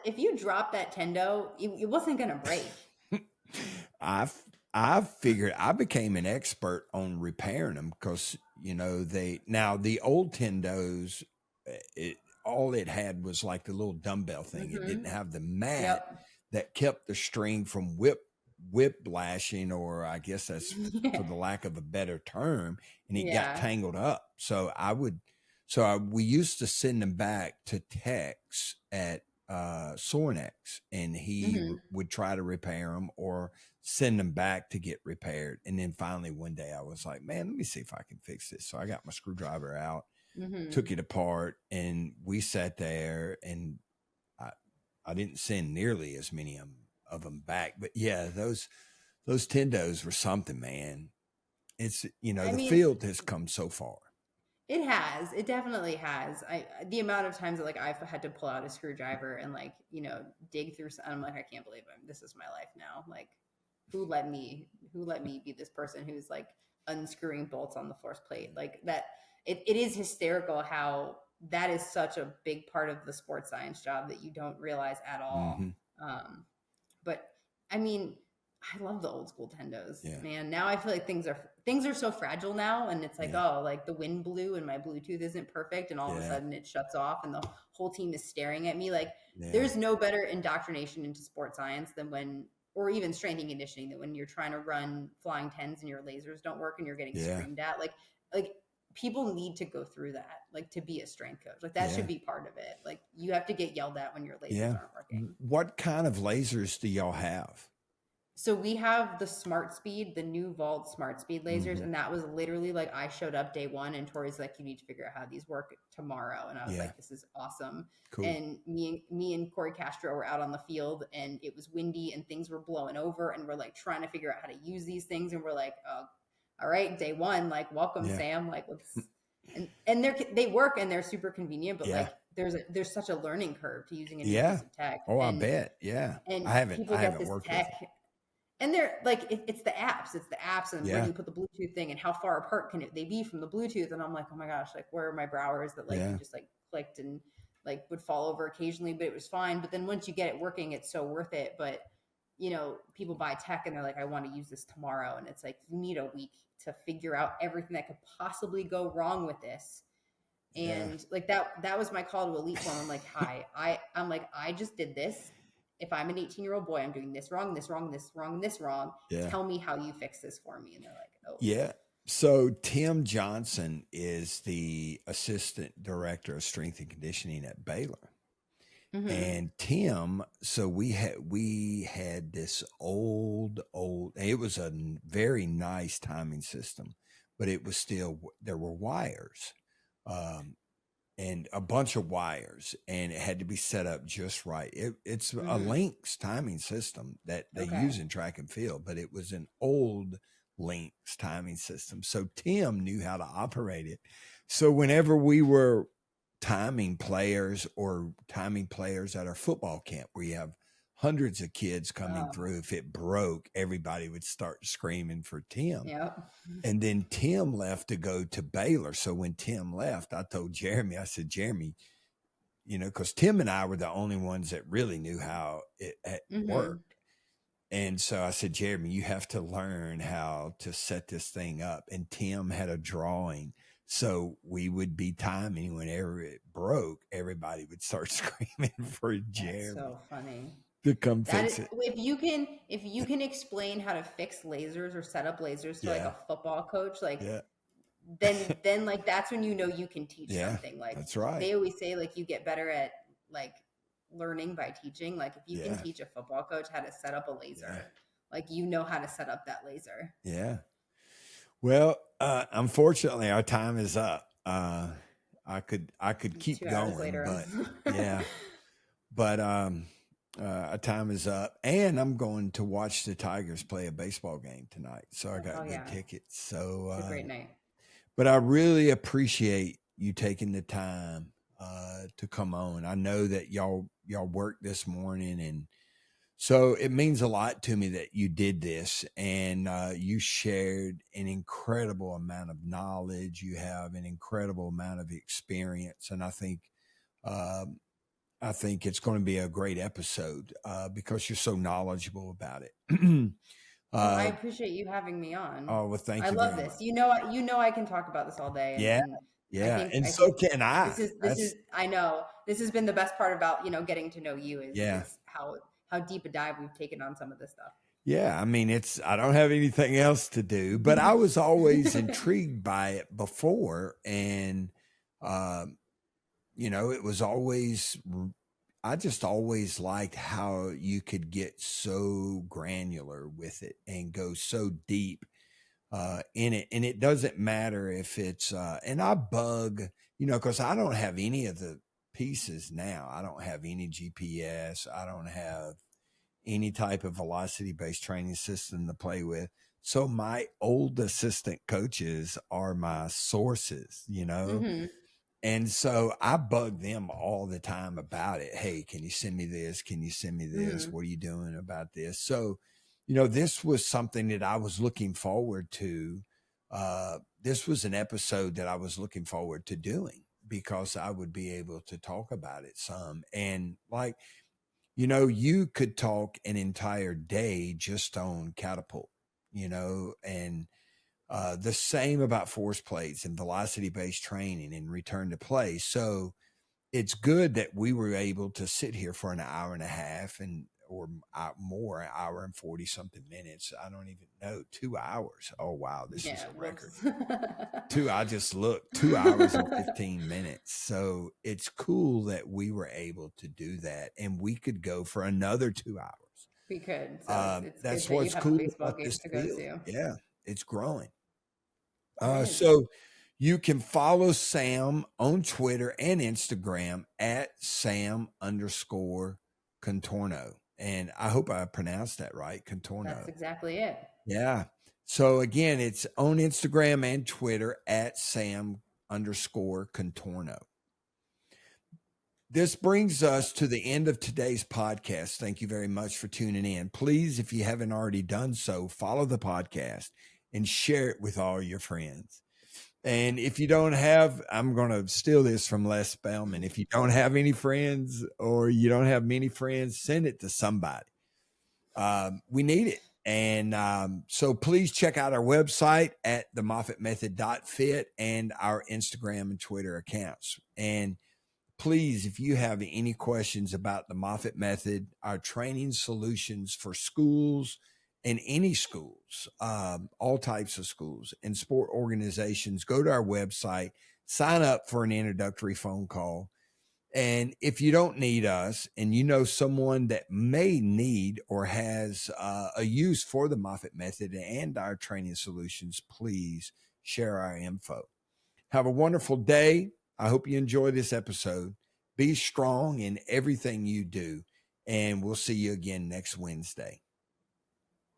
if you drop that Tendo, it wasn't going to break. I figured I became an expert on repairing them, because, you know, the old Tendos, all it had was like the little dumbbell thing. It didn't have the mat that kept the string from whiplashing, or I guess that's for the lack of a better term, and it got tangled up. So we used to send them back to Tex at Sornex, and he would try to repair them or send them back to get repaired. And then finally one day I was like, man, let me see if I can fix this. So I got my screwdriver out, took it apart, and we sat there, and I didn't send nearly as many of them back. But yeah, those Tendos were something, man. It's, the field has come so far. It has. It definitely has. The amount of times that like I've had to pull out a screwdriver and like, dig through. I'm like, I can't believe this is my life now. Like, who let me be this person who's like unscrewing bolts on the force plate like that? It is hysterical how that is such a big part of the sports science job that you don't realize at all. But I mean, I love the old school tendos, man. Now I feel like things are so fragile now, and it's like, oh, like the wind blew and my Bluetooth isn't perfect, and all of a sudden it shuts off, and the whole team is staring at me. Like, there's no better indoctrination into sports science than or even strength and conditioning, than when you're trying to run flying tens and your lasers don't work and you're getting screamed at. Like people need to go through that, like to be a strength coach. Like that should be part of it. Like you have to get yelled at when your lasers aren't working. What kind of lasers do y'all have? So we have the Smart Speed, the new Vault Smart Speed lasers. And that was literally like, I showed up day one and Tori's like, you need to figure out how these work tomorrow. And I was like, this is awesome. Cool. And me and Corey Castro were out on the field and it was windy and things were blowing over and we're like trying to figure out how to use these things. And we're like, oh, all right, day one, like, welcome Sam. Like, let's, and they work and they're super convenient, but like, there's such a learning curve to using a new piece of tech. Oh, I bet. Yeah. And I haven't worked with it. And they're like, it's the apps and where you put the Bluetooth thing and how far apart can they be from the Bluetooth. And I'm like, oh my gosh, like where are my browers that like you just like clicked and like would fall over occasionally, but it was fine. But then once you get it working, it's so worth it. But people buy tech and they're like, I want to use this tomorrow. And it's like, you need a week to figure out everything that could possibly go wrong with this. And like that was my call to EliteForm. I'm like, hi, I just did this. If I'm an 18-year-old boy, I'm doing this wrong, this wrong, this wrong, this wrong. Tell me how you fix this for me. And they're like, oh. Yeah. So Tim Johnson is the assistant director of strength and conditioning at Baylor. And Tim, so we had this old, it was a very nice timing system, but it was still, there were wires. And a bunch of wires, and it had to be set up just right. It's a Lynx timing system that they use in track and field, but it was an old Lynx timing system. So Tim knew how to operate it. So whenever we were timing players at our football camp, where you have hundreds of kids coming through, if it broke, everybody would start screaming for Tim. And then Tim left to go to Baylor. So when Tim left, I told Jeremy, I said, Jeremy, because Tim and I were the only ones that really knew how it worked. And so I said, Jeremy, you have to learn how to set this thing up. And Tim had a drawing. So we would be timing whenever it broke, everybody would start screaming for Jeremy. That's so funny. To come fix it. If you can explain how to fix lasers or set up lasers to like a football coach, like then like that's when you can teach something. Like that's right. They always say like you get better at like learning by teaching. Like if you can teach a football coach how to set up a laser, like how to set up that laser. Yeah. Well, unfortunately our time is up. I could keep going, but our time is up, and I'm going to watch the Tigers play a baseball game tonight. So I got good tickets. So it's a great night. But I really appreciate you taking the time to come on. I know that y'all worked this morning, and so it means a lot to me that you did this, and you shared an incredible amount of knowledge. You have an incredible amount of experience, and I think it's going to be a great episode because you're so knowledgeable about it. I appreciate you having me on. Oh, well, thank you. I love this. I can talk about this all day. And so can I. I know this has been the best part about, getting to know you is how deep a dive we've taken on some of this stuff. Yeah. I mean, I don't have anything else to do, but I was always intrigued by it before. And, it was always, I just always liked how you could get so granular with it and go so deep in it. And it doesn't matter if it's, and I bug, cause I don't have any of the pieces now. I don't have any GPS. I don't have any type of velocity-based training system to play with. So my old assistant coaches are my sources, Mm-hmm. And so I bug them all the time about it. Hey, can you send me this? Can you send me this? Mm-hmm. What are you doing about this? So, this was something that I was looking forward to. This was an episode that I was looking forward to doing because I would be able to talk about it some. And like, you could talk an entire day just on catapult, and the same about force plates and velocity-based training and return to play. So it's good that we were able to sit here for an hour and a half or more, an hour and 40 something minutes. I don't even know, 2 hours. Oh, wow. This is a record. I just looked 2 hours and 15 minutes. So it's cool that we were able to do that, and we could go for another 2 hours. We could. So it's that's good what's that you have cool a baseball about game this to go field. to. Yeah, it's growing. It is. So you can follow Sam on Twitter and Instagram at Sam_Contorno. And I hope I pronounced that right, Contorno. That's exactly it. Yeah. So again, it's on Instagram and Twitter at Sam_Contorno. This brings us to the end of today's podcast. Thank you very much for tuning in. Please, if you haven't already done so, follow the podcast and share it with all your friends. And if you don't have, I'm going to steal this from Les Spellman. If you don't have any friends or you don't have many friends, send it to somebody. We need it. And so please check out our website at themoffittmethod.fit and our Instagram and Twitter accounts. And please, if you have any questions about the Moffitt Method, our training solutions for schools and any schools, all types of schools and sport organizations, go to our website, sign up for an introductory phone call. And if you don't need us and you know someone that may need or has a use for the Moffitt Method and our training solutions, please share our info. Have a wonderful day. I hope you enjoy this episode. Be strong in everything you do, and we'll see you again next Wednesday.